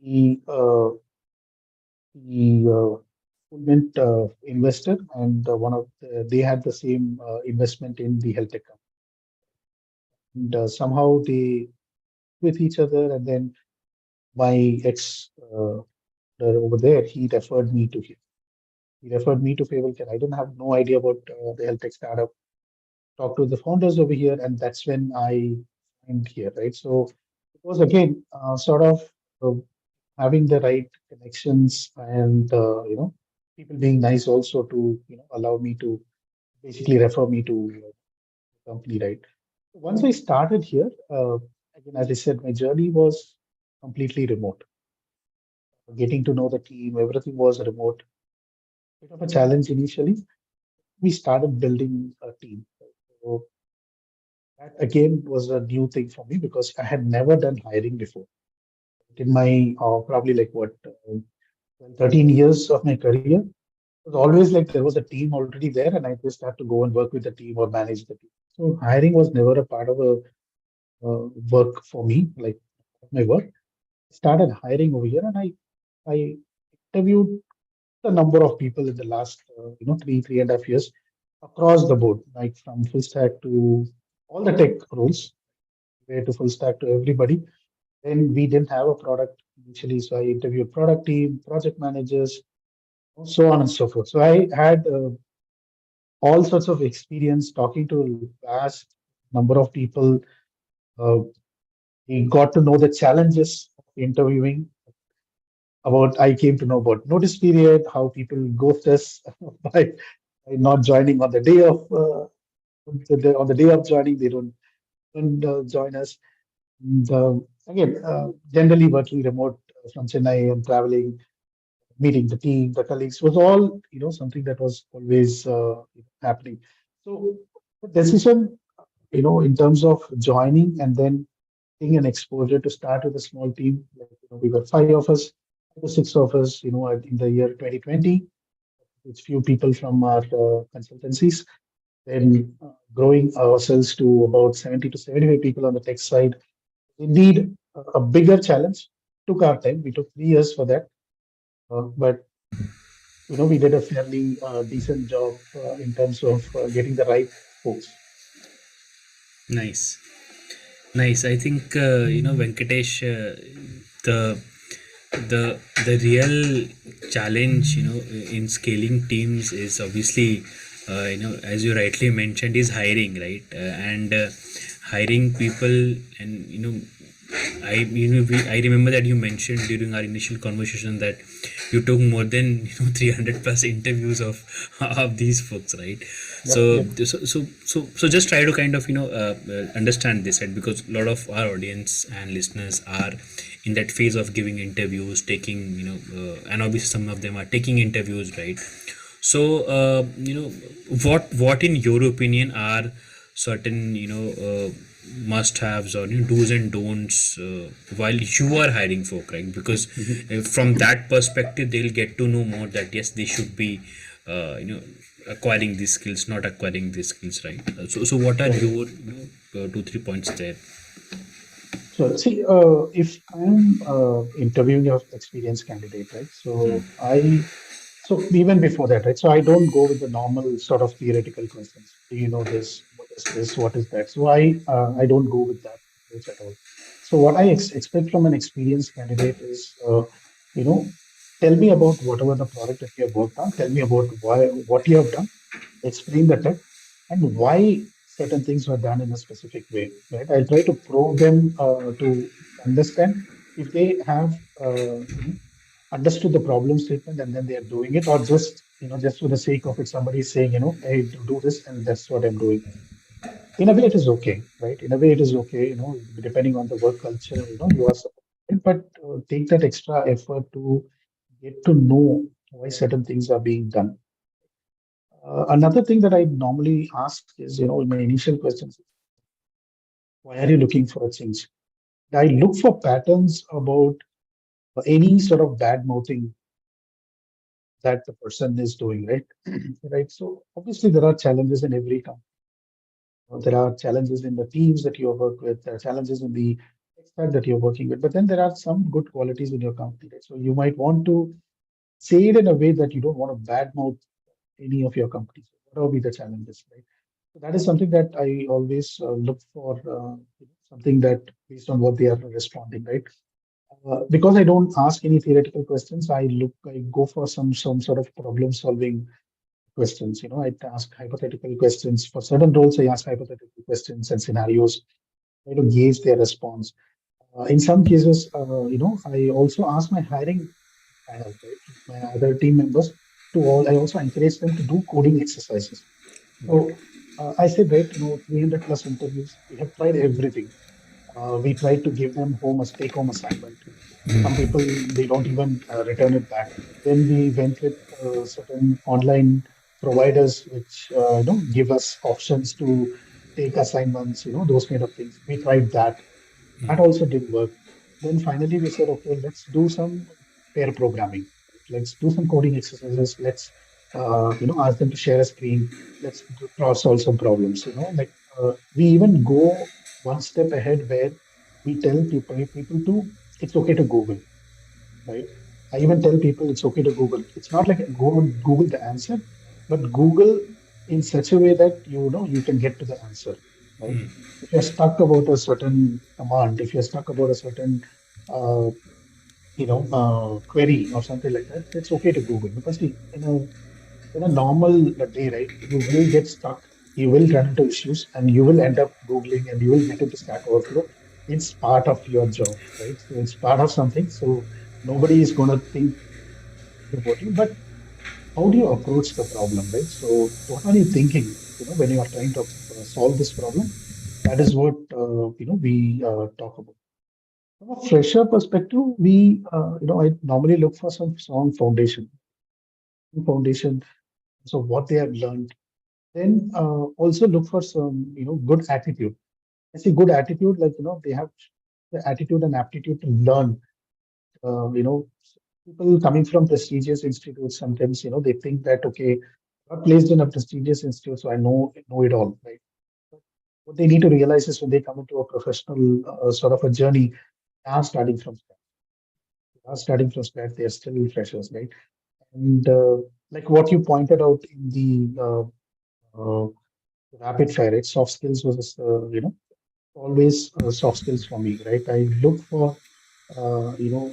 the uh, the Fulment investor, and they had the same investment in the health tech company. And somehow they with each other, and then my ex over there, he referred me to him. He referred me to Fable. I didn't have no idea about the health tech startup. Talked to the founders over here, and that's when I signed here, right? So it was again sort of uh, having the right connections and people being nice also to allow me to basically refer me to the company, right? Once I started here, again, as I said, my journey was completely remote. Getting to know the team, everything was remote. Bit of a challenge initially. We started building a team. So that again was a new thing for me because I had never done hiring before. In my probably like what 13 years of my career, it was always like there was a team already there, and I just had to go and work with the team or manage the team. So hiring was never a part of a work for me, like my work. Started hiring over here, and I interviewed a number of people in the last 3.5 years across the board, like from full stack to all the tech roles, way to full stack to everybody. Then we didn't have a product initially, so I interviewed product team, project managers, so on and so forth. So I had all sorts of experience talking to a vast number of people. Uh, we got to know the challenges of interviewing. About I came to know about notice period, how people ghost us by not joining on the day of on the day of joining. They don't join us. And, again, generally working remote from Chennai and traveling, meeting the team, the colleagues was all something that was always happening. So the decision, in terms of joining and then getting an exposure to start with a small team. Like, we were five of us, 5 or 6 of us, in the year 2020, with few people from our consultancies. Then growing ourselves to about 70 to 75 people on the tech side. Indeed, a bigger challenge. Took our time. We took 3 years for that, but we did a fairly decent job in terms of getting the right folks. Nice. Nice. I think Venkatesh, the The real challenge, in scaling teams is obviously, as you rightly mentioned, is hiring, right? And hiring people, and I remember that you mentioned during our initial conversation that you took more than 300 plus interviews of these folks, right? Yep, So yep. just try to kind of understand this, right? Because a lot of our audience and listeners are in that phase of giving interviews, taking, and obviously some of them are taking interviews, right? So what in your opinion are certain must haves, or do's and don'ts while you are hiring folk, right? Because Mhm. from that perspective they'll get to know more that yes, they should be acquiring these skills, not acquiring these skills, right? So what are Right. your 2 3 points there? So, see, if I'm interviewing an experienced candidate, right? So even before that, right? So I don't go with the normal sort of theoretical questions. Do you know this? What is this? What is that? So I don't go with that approach at all. So what I expect from an experienced candidate is, you know, tell me about whatever the product that you have worked on. Tell me about why what you have done, explain the tech, and why certain things were done in a specific way, right? I'll try to probe them to understand if they have understood the problem statement and then they are doing it, or just just for the sake of it, somebody is saying, hey, do this, and that's what I'm doing. In a way, it is okay, right? In a way, it is okay, depending on the work culture, you are supported, but take that extra effort to get to know why certain things are being done. Another thing that I normally ask is, in my initial questions, why are you looking for a change? I look for patterns about any sort of bad mouthing that the person is doing, right? Right. So obviously there are challenges in every company. There are challenges in the teams that you work with. There are challenges in the tech stack that you're working with. But then there are some good qualities in your company, right? So you might want to say it in a way that you don't want to badmouth any of your companies. What will be the challenges, right? So that is something that I always look for, something that based on what they are responding, right? Because I don't ask any theoretical questions, I go for some sort of problem solving questions. I ask hypothetical questions for certain roles. I ask hypothetical questions and scenarios, try to gauge their response. In some cases, I also ask my hiring panel, right, my other team members to all. I also encourage them to do coding exercises. So I said, right, 300 plus interviews. We have tried everything. We tried to give them a take home assignment. Some people, they don't even return it back. Then we went with certain online providers which give us options to take assignments, those kind of things. We tried that. That also didn't work. Then finally we said, okay, let's do some pair programming. Let's do some coding exercises. Let's ask them to share a screen. Let's solve some problems. Like we even go one step ahead where we tell people to it's okay to Google, right? I even tell people it's okay to Google. It's not like go and Google the answer, but Google in such a way that you can get to the answer, right? If you're stuck about a certain command, if you're stuck about a certain uh, query or something like that, it's okay to Google, because see, in a normal day, right, you will get stuck, you will run into issues, and you will end up Googling and you will get into Stack Overflow. It's part of your job, right? So it's part of something. So nobody is going to think about you, but how do you approach the problem, right? So what are you thinking, when you are trying to solve this problem? That is what, we talk about. From a fresher perspective, I normally look for some strong foundation, so what they have learned. Then also look for some, good attitude. I say good attitude, like, they have the attitude and aptitude to learn. People coming from prestigious institutes, sometimes, they think that, okay, I got placed in a prestigious institute, so I know it all, right? But what they need to realize is when they come into a professional sort of a journey, they are starting from scratch. They are starting from scratch. They are still freshers, right? And like what you pointed out in the rapid fire, right? Soft skills was, always soft skills for me, right? I look for, uh, you know,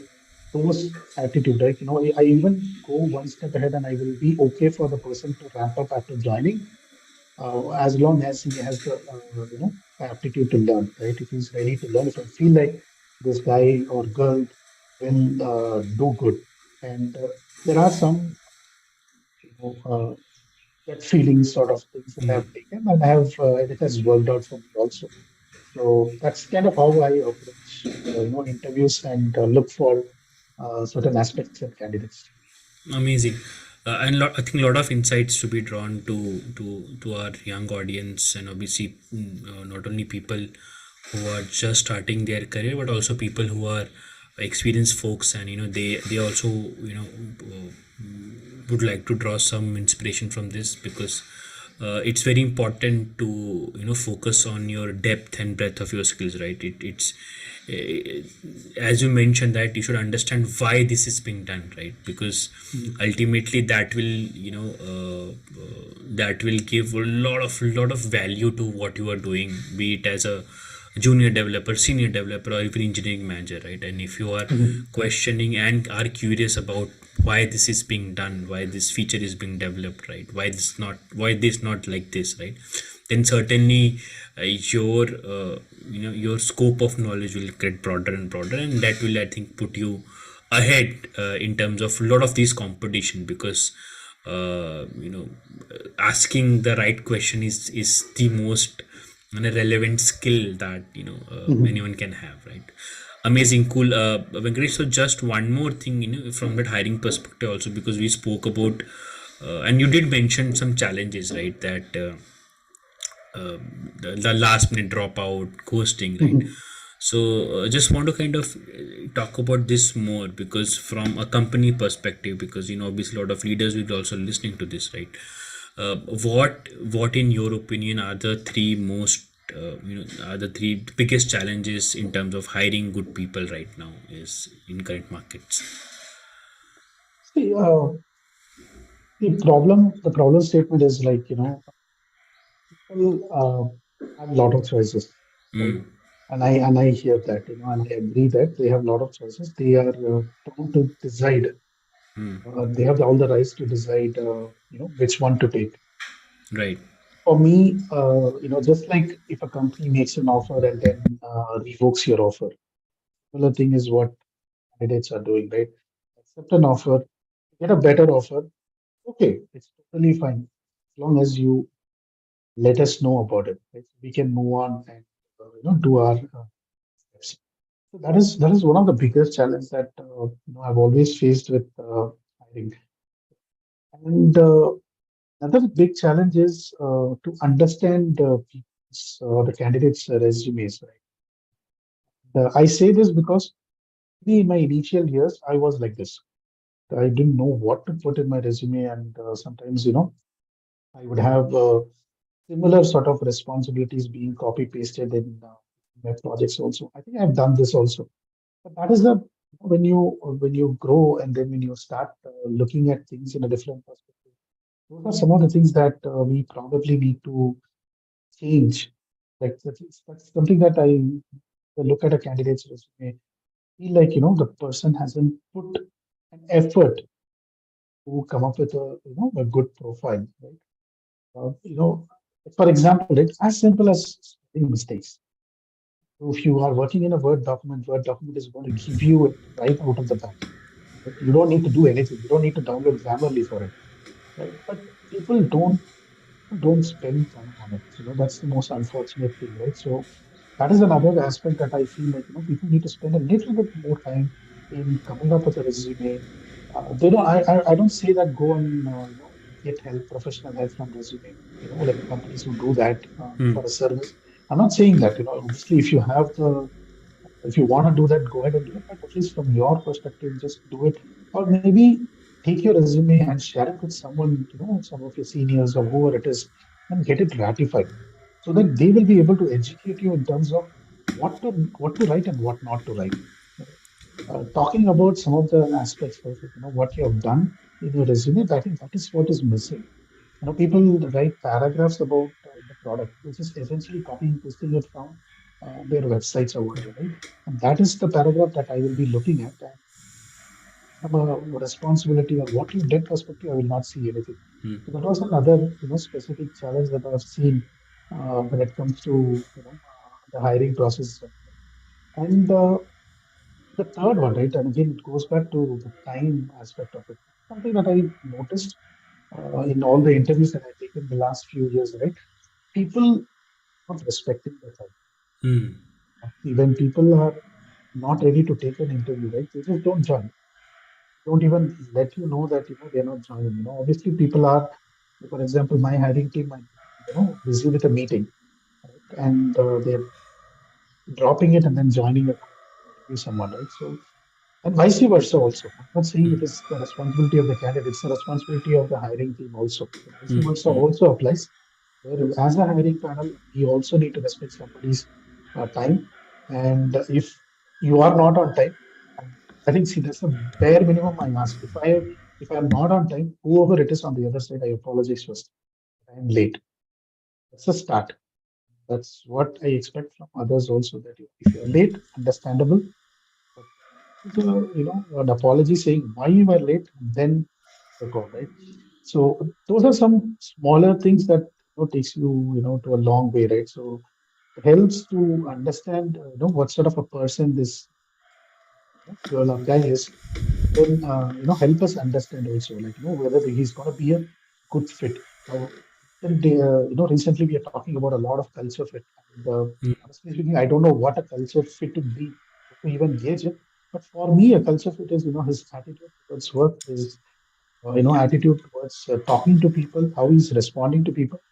those attitude, right? I even go one step ahead and I will be okay for the person to ramp up after joining, as long as he has the aptitude to learn, right? If he's ready to learn, if I feel like this guy or girl will do good, and there are some you know gut feeling sort of things that I've taken, and it has worked out for me also. So that's kind of how I approach interviews and look for certain aspects in candidates. Amazing. And I think a lot of insights to be drawn to our young audience, and obviously not only people who are just starting their career, but also people who are experienced folks, and they also would like to draw some inspiration from this, because it's very important to focus on your depth and breadth of your skills, right? It's uh, as you mentioned, that you should understand why this is being done, right? Because Mhm. ultimately that will that will give a lot of value to what you are doing, be it as a junior developer, senior developer, or even engineering manager, right? And if you are Mhm. questioning and are curious about why this is being done, why this feature is being developed, right? Why this not like this, right? Then certainly your scope of knowledge will get broader and broader, and that will, I think, put you ahead in terms of a lot of these competition, because uh, you know asking the right question is the most relevant skill that Mhm. anyone can have, right? Amazing, cool. Venkatesh, so just one more thing, from that hiring perspective also, because we spoke about and you did mention some challenges, right? That the last minute dropout, ghosting, right? Mhm. So just want to kind of talk about this more, because from a company perspective, because obviously a lot of leaders will also listening to this, right? What in your opinion are the three most are the three biggest challenges in terms of hiring good people right now is in current markets? See, the problem statement is like, people have a lot of choices, right? And I hear that, and I agree that they have a lot of choices. They are prone to decide. They have all the rights to decide, which one to take. Right. For me, just like if a company makes an offer and then revokes your offer, similar thing is what candidates are doing, right? Accept an offer, get a better offer. Okay, it's totally fine as long as you let us know about it. Right? We can move on and do our steps. So that is one of the biggest challenges that I've always faced with hiring. And another big challenge is to understand the candidates' resumes. Right? I say this because maybe in my initial years I was like this. I didn't know what to put in my resume, and sometimes I would have similar sort of responsibilities being copy pasted in my projects also. I think I've done this also. But that is the when you grow and then when you start looking at things in a different perspective. Those are some of the things that we probably need to change. Like that's something that I look at a candidate's resume, feel like the person hasn't put an effort to come up with a good profile, right? For example, it's as simple as spelling mistakes. So if you are working in a Word document is going to give you it right out of the bat. Right? You don't need to do anything. You don't need to download Grammarly for it, right? But people don't spend time on it. That's the most unfortunate thing, right? So that is another aspect that I feel like people need to spend a little bit more time in coming up with a resume. They don't. I don't say that go and get help, professional help from resume. Like companies who do that for a service. I'm not saying that. Obviously, if you want to do that, go ahead and do it. But at least from your perspective, just do it. Or maybe take your resume and share it with someone, some of your seniors or whoever it is, and get it ratified. So that they will be able to educate you in terms of what to write and what not to write. Talking about some of the aspects, right, like, what you have done in your resume, I think that is what is missing. People write paragraphs about the product, which is essentially copying and pasting it from their websites or whatever, right? And that is the paragraph that I will be looking at. from a responsibility or what you did perspective, I will not see anything. So that was another, specific challenge that I have seen when it comes to, the hiring process. And the third one, right? And again, it goes back to the time aspect of it. Something that I noticed in all the interviews that I've taken the last few years, right? People not respecting the time. Hmm. When people are not ready to take an interview, right? They just don't join. Don't even let you know that they're not joining. Obviously people are, for example, my hiring team might be, busy with a meeting, right? And they're dropping it and then joining a call to interview someone, right? So and vice versa also. I'm not saying it is the responsibility of the candidate, it's the responsibility of the hiring team also. So vice versa also applies, where as a hiring panel, we also need to respect somebody's time. And if you are not on time, and I think, see, that's the bare minimum I ask. If I'm not on time, whoever it is on the other side, I apologize first. I'm late. That's a start. That's what I expect from others also. That if you're late, understandable, but an apology saying why you were late, and then the call, right? So those are some smaller things that takes you, to a long way, right? So it helps to understand, what sort of a person this girl or guy is, and then help us understand also, like whether he's going to be a good fit. Now, recently we are talking about a lot of culture fit, and honestly speaking, I don't know what a culture fit would be to even gauge it. But for me, a culture fit is his attitude towards work, his attitude towards talking to people, how he's responding to people.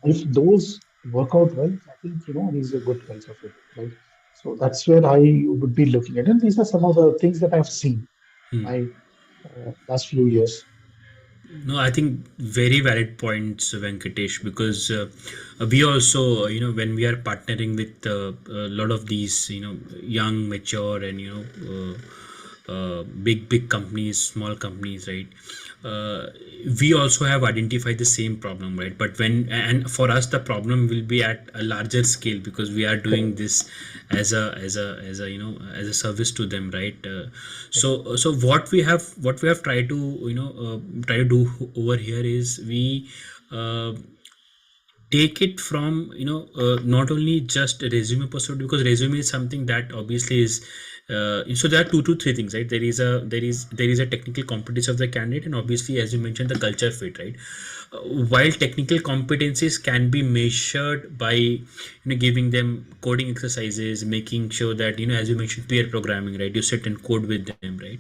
If those work out well, I think he's a good culture fit, right? So that's where I would be looking at, and these are some of the things that I've seen in my last few years. No, I think very valid points, Venkatesh, because we also, when we are partnering with a lot of these, young, mature, and big companies, small companies, right? Uh, we also have identified the same problem, right? But when and for us, the problem will be at a larger scale because we are doing Correct. this as a as a service to them, right? Correct. So what we have tried to try to do over here is we uh, take it from not only just a resume perspective, because resume is something that obviously is so there are two to three things, right? There is a technical competence of the candidate, and obviously, as you mentioned, the culture fit, right? uh, while technical competencies can be measured by giving them coding exercises, making sure that as you mentioned, peer programming, right? You sit and code with them, right?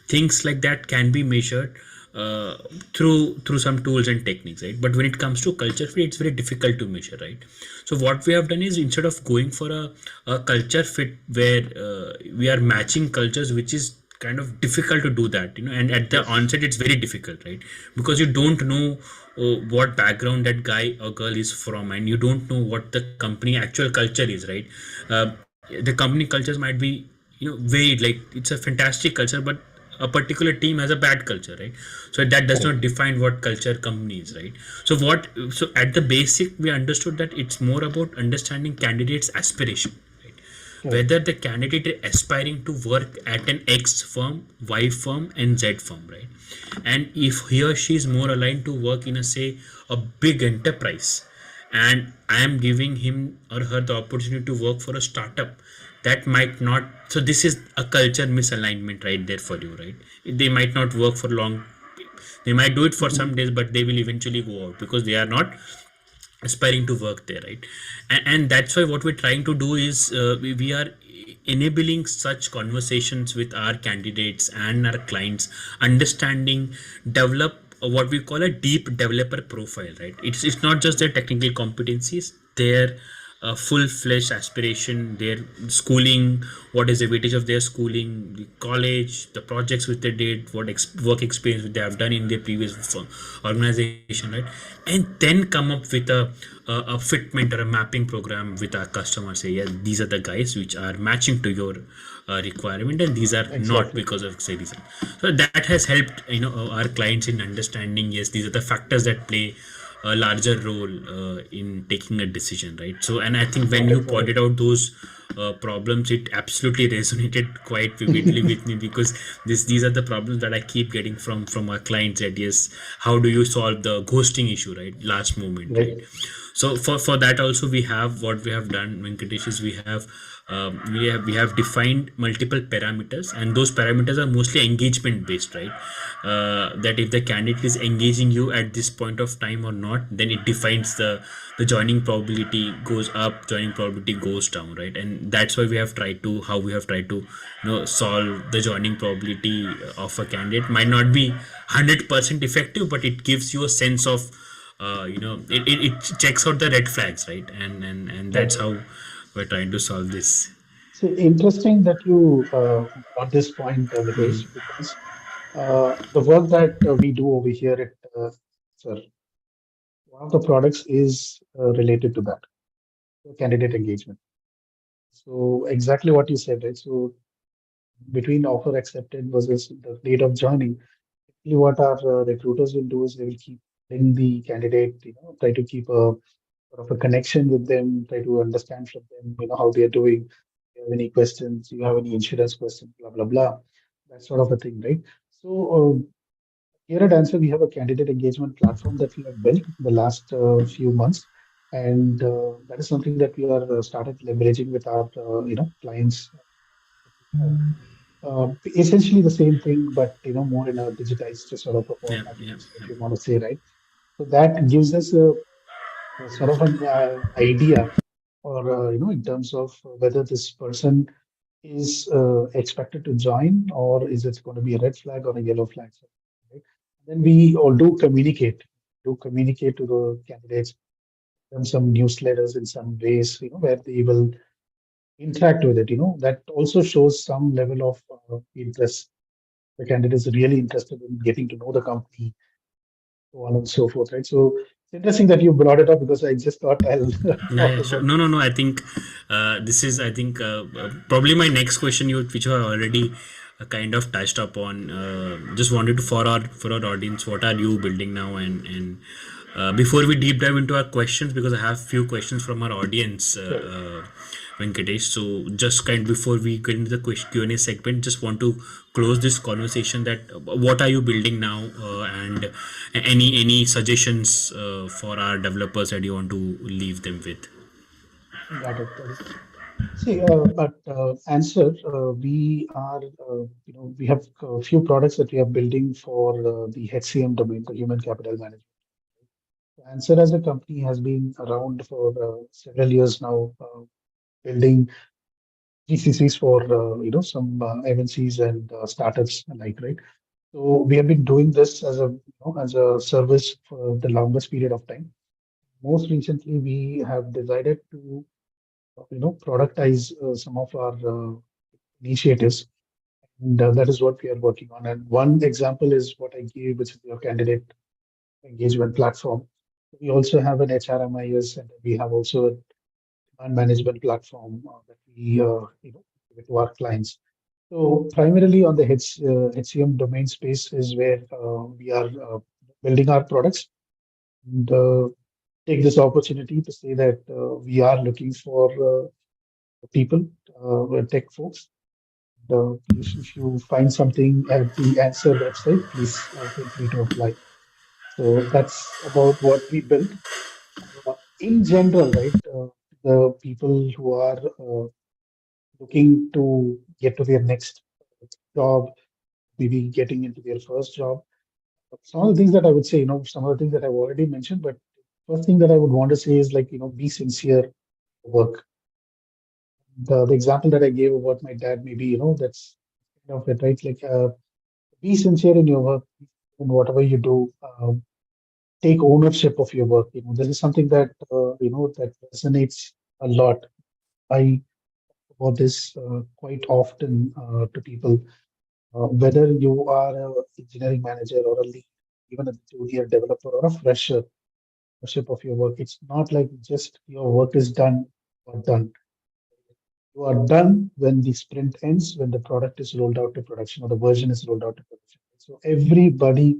Things like that can be measured uh, through some tools and techniques, right? But when it comes to culture fit, it's very difficult to measure, right? So what we have done is, instead of going for a culture fit where we are matching cultures, which is kind of difficult to do that, and at the Yes. onset it's very difficult, right? Because you don't know what background that guy or girl is from, and you don't know what the company actual culture is, right? The company cultures might be varied, like it's a fantastic culture, but a particular team has a bad culture, right? So that does not Correct. define what culture company is, right? So at the basic, we understood that it's more about understanding candidates aspiration, right? Correct. Whether the candidate is aspiring to work at an X firm, Y firm, and Z firm, right? And if he or she is more aligned to work in a, say, a big enterprise, and I am giving him or her the opportunity to work for a startup, that might not. So this is a culture misalignment right there for you, right? They might not work for long. They might do it for some Mhm. days, but they will eventually go out because they are not aspiring to work there, right? And that's why what we're trying to do is we are enabling such conversations with our candidates and our clients, understanding, develop what we call a deep developer profile, right? It's not just their technical competencies, their full-fledged aspiration, their schooling, what is the weightage of their schooling, the college, the projects which they did, what work experience they have done in their previous organization, right? And then come up with a fitment or a mapping program with our customers. Say, yeah, these are the guys which are matching to your requirement, and these are not Exactly. because of say reason. So that has helped our clients in understanding, yes, these are the factors that play a larger role in taking a decision, right? So, and I think when Got you it. Got it. pointed out those problems, it absolutely resonated quite vividly with me, because these are the problems that I keep getting from our clients. That yes, how do you solve the ghosting issue, right? Last moment, right? Right. So for that also, we have what we have done, Venkatesh, is we have defined multiple parameters, and those parameters are mostly engagement based, right? That if the candidate is engaging you at this point of time or not, then it defines the joining probability goes up, joining probability goes down, right? And that's why we have tried to solve the joining probability of a candidate. Might not be 100% effective, but it gives you a sense of it checks out the red flags, right? And that's Right. how we're trying to solve this. So interesting that you brought this point, Mitesh, because the work that we do over here at sir, one of the products is related to that, so candidate engagement. So exactly what you said, right? So between offer accepted versus the date of joining, actually what our recruiters will do is they will keep telling the candidate, try to keep a sort of a connection with them, try to understand from them, how they are doing. You have any questions, you have any insurance questions, blah, blah, blah. That sort of a thing, right? So here at Answer, we have a candidate engagement platform that we have built in the last few months. And that is something that we are started leveraging with our, clients. Essentially the same thing, but more in a digitized sort of a Yeah, format, yeah, if yeah. you want to say, right? So that gives us a sort of an idea, or in terms of whether this person is expected to join, or is it going to be a red flag or a yellow flag, right? Then we all do communicate to the candidates in some newsletters in some ways, where they will interact with it. That also shows some level of interest. The candidate is really interested in getting to know the company, so on and so forth, right? So it's interesting that you brought it up because I just thought I'll Yeah, talk yeah, sure. about No, this. no, no. I think this is, I think, probably my next question, which you have already kind of touched upon. Just wanted to for our audience, what are you building now? And before we deep dive into our questions, because I have few questions from our audience, Sure. Venkatesh. So just kind before we get into the question Q&A segment, just want to close this conversation. That what are you building now, and any suggestions for our developers that you want to leave them with. Got it. Got it. See, but answer, we are, we have a few products that we are building for the HCM domain, the human capital management. Answer as a company has been around for several years now, building GCCs for, some MNCs and startups alike, right? So we have been doing this as as a service for the longest period of time. Most recently, we have decided to, productize some of our initiatives. And that is what we are working on. And one example is what I gave, which is your candidate engagement platform. We also have an HRMIS, and we have also a demand management platform that we give it to our clients. So primarily on the HCM domain space is where we are building our products, and take this opportunity to say that we are looking for people, tech folks. If you find something at the Answer website, please feel free to apply. So that's about what we built. In general, right, the people who are looking to get to their next job, maybe getting into their first job, some of the things that I would say, some of the things that I've already mentioned, but first thing that I would want to say is like, be sincere work. The example that I gave about my dad, maybe, that's kind of it, right? Like, be sincere in your work, in whatever you do. Take ownership of your work. This is something that that resonates a lot. I about this quite often to people, whether you are an engineering manager or a lead, even a junior developer or a fresher, ownership of your work. It's not like just your work is done or done. You are done when the sprint ends, when the product is rolled out to production or the version is rolled out to production. So everybody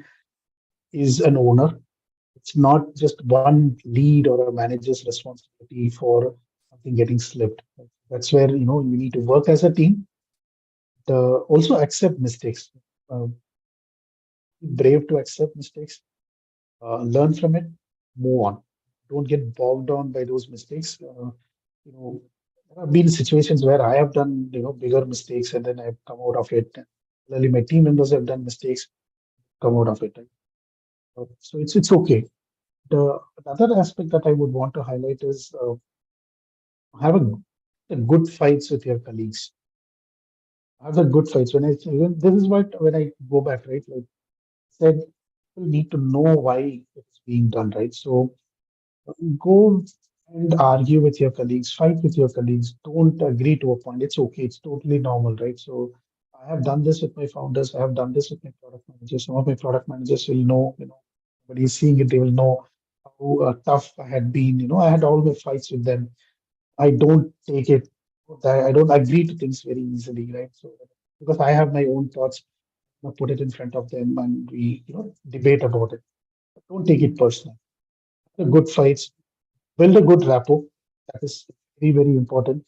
is an owner. It's not just one lead or a manager's responsibility for something getting slipped. That's where you need to work as a team. Also accept mistakes. Be brave to accept mistakes, learn from it, move on. Don't get bogged down by those mistakes. You know, there have been situations where I have done bigger mistakes and then I've come out of it. Similarly, my team members have done mistakes, come out of it. Right? So it's okay. The another aspect that I would want to highlight is have a good fights with your colleagues. Have the good fights. This is what when I go back, right? Like I said, people need to know why it's being done, right? So go and argue with your colleagues, fight with your colleagues. Don't agree to a point. It's okay. It's totally normal, right? So I have done this with my founders. I have done this with my product managers. Some of my product managers will know, but he's seeing it, they will know how tough I had been. I had all my fights with them. I don't take it. I don't agree to things very easily, right? So because I have my own thoughts, put it in front of them and we, debate about it. Don't take it personal. The good fights, build a good rapport. That is very, very important.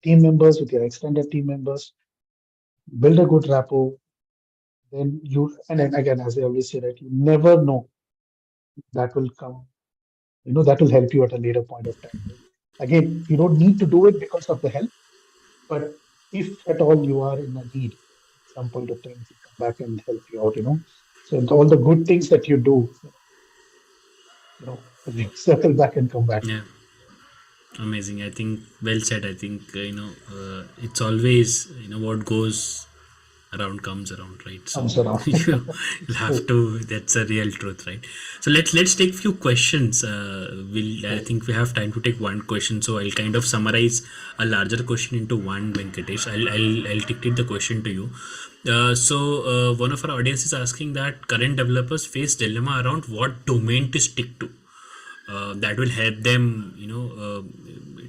Team members with your extended team members, build a good rapport. Then and then again, as I always say, that you never know that will come. That will help you at a later point of time. Right? Again, you don't need to do it because of the help, but if at all you are in a need, at some point of time, it will come back and help you out. So all the good things that you do, will circle back and come back. Yeah, amazing. I think well said. I think it's always what goes around comes around, right? So Comes around. you It's have true. to. That's a real truth, right? So let's take few questions. Will I Sure. think we have time to take one question, so I'll kind of summarize a larger question into one. Venkatesh, I'll dictate the question to you. One of our audience is asking that current developers face dilemma around what domain to stick to, that will help them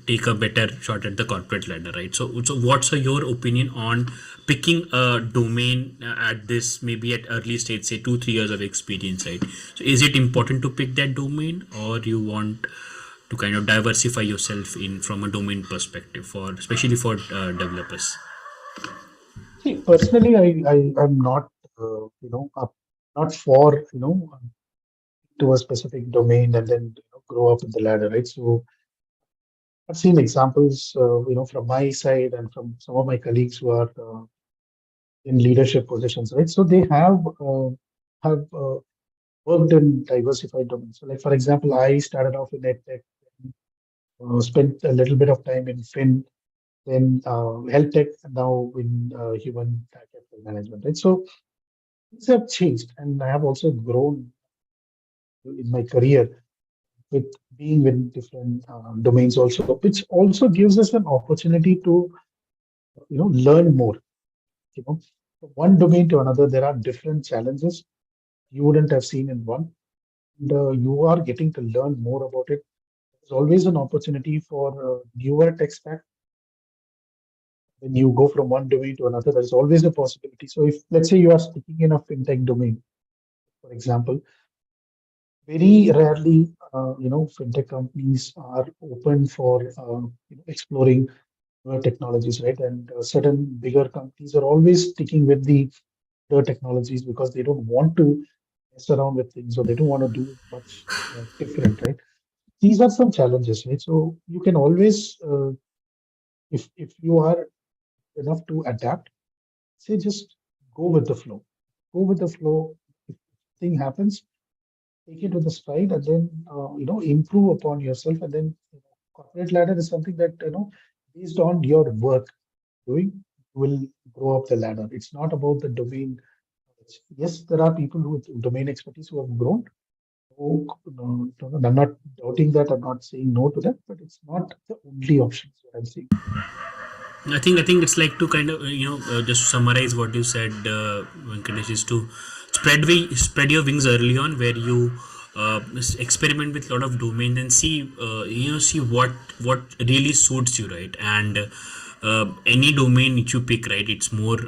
take a better shot at the corporate ladder, right? So what's your opinion on picking a domain at this, maybe at early stage, say 2-3 years of experience, right? So is it important to pick that domain, or you want to kind of diversify yourself in from a domain perspective, for especially for developers? See, personally, I'm not, not for, to a specific domain and then grow up in the ladder, right? So I've seen examples, from my side and from some of my colleagues who are in leadership positions, right? So they have worked in diversified domains. So, like for example, I started off in edtech, spent a little bit of time in fin, then health tech, and now in human capital management, right? So things have changed, and I have also grown in my career with being in different domains also, which also gives us an opportunity to learn more. From one domain to another, there are different challenges you wouldn't have seen in one, and you are getting to learn more about it. There's always an opportunity for newer tech stack. When you go from one domain to another, there's always a possibility. So if let's say you are sticking in a fintech domain, for example, very rarely, fintech companies are open for exploring newer technologies, right? And certain bigger companies are always sticking with the newer technologies because they don't want to mess around with things or they don't want to do much different, right? These are some challenges, right? So you can always, if you are enough to adapt, say just go with the flow. Go with the flow. If thing happens, take it with a stride and then improve upon yourself and then corporate ladder is something that based on your work doing will grow up the ladder. It's not about the domain. Yes, there are people who with domain expertise who have grown. Oh, no, I'm not doubting that. I'm not saying no to that, but it's not the only option. Is what I'm saying. I think it's like to kind of just to summarize what you said, Venkatesh, is to spread your wings early on, where you experiment with a lot of domains and see see what really suits you, right? And any domain which you pick, right, it's more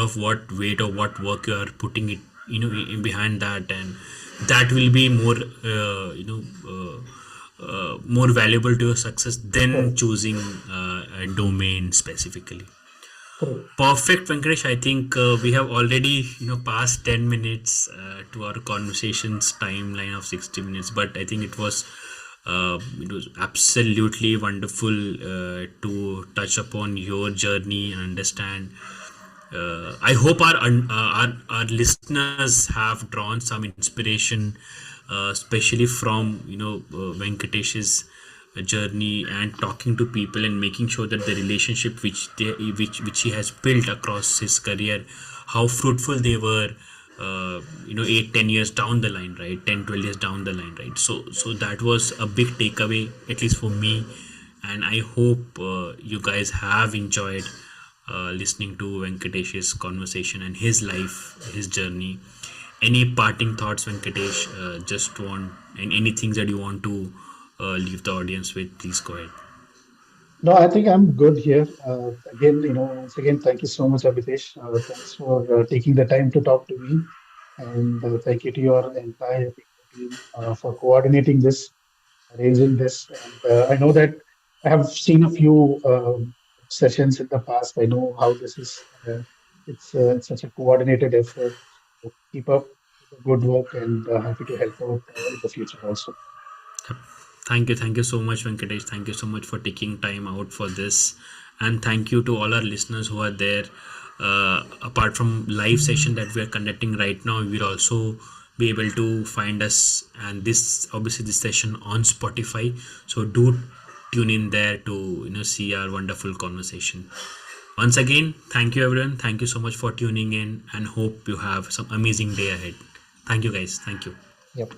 of what weight or what work you are putting it behind that, and that will be more more valuable to your success than Correct. choosing a domain specifically. Correct. Perfect, Venkatesh. I think we have already passed 10 minutes to our conversations timeline of 60 minutes, but I think it was absolutely wonderful to touch upon your journey and understand. I hope our listeners have drawn some inspiration, especially from Venkatesh's journey and talking to people and making sure that the relationship which he has built across his career, how fruitful they were. 8-10 years down the line, right? 10-12 years down the line, right? So that was a big takeaway, at least for me, and I hope you guys have enjoyed listening to Venkatesh's conversation and his life, his journey. Any parting thoughts, Venkatesh? Just want and any things that you want to leave the audience with, please go ahead. No, I think I'm good here. Again, once again, thank you so much, Abhitesh. Thanks for taking the time to talk to me. And thank you to your entire team for coordinating this, arranging this. And I know that I have seen a few sessions in the past. I know how this is. It's such a coordinated effort. So keep up the good work and happy to help out in the future also. Thank you so much, Venkatesh. Thank you so much for taking time out for this, and thank you to all our listeners who are there. Apart from live session that we are conducting right now, you will also be able to find us and this obviously this session on Spotify. So do tune in there to see our wonderful conversation. Once again, thank you everyone. Thank you so much for tuning in, and hope you have some amazing day ahead. Thank you guys. Thank you. Yep.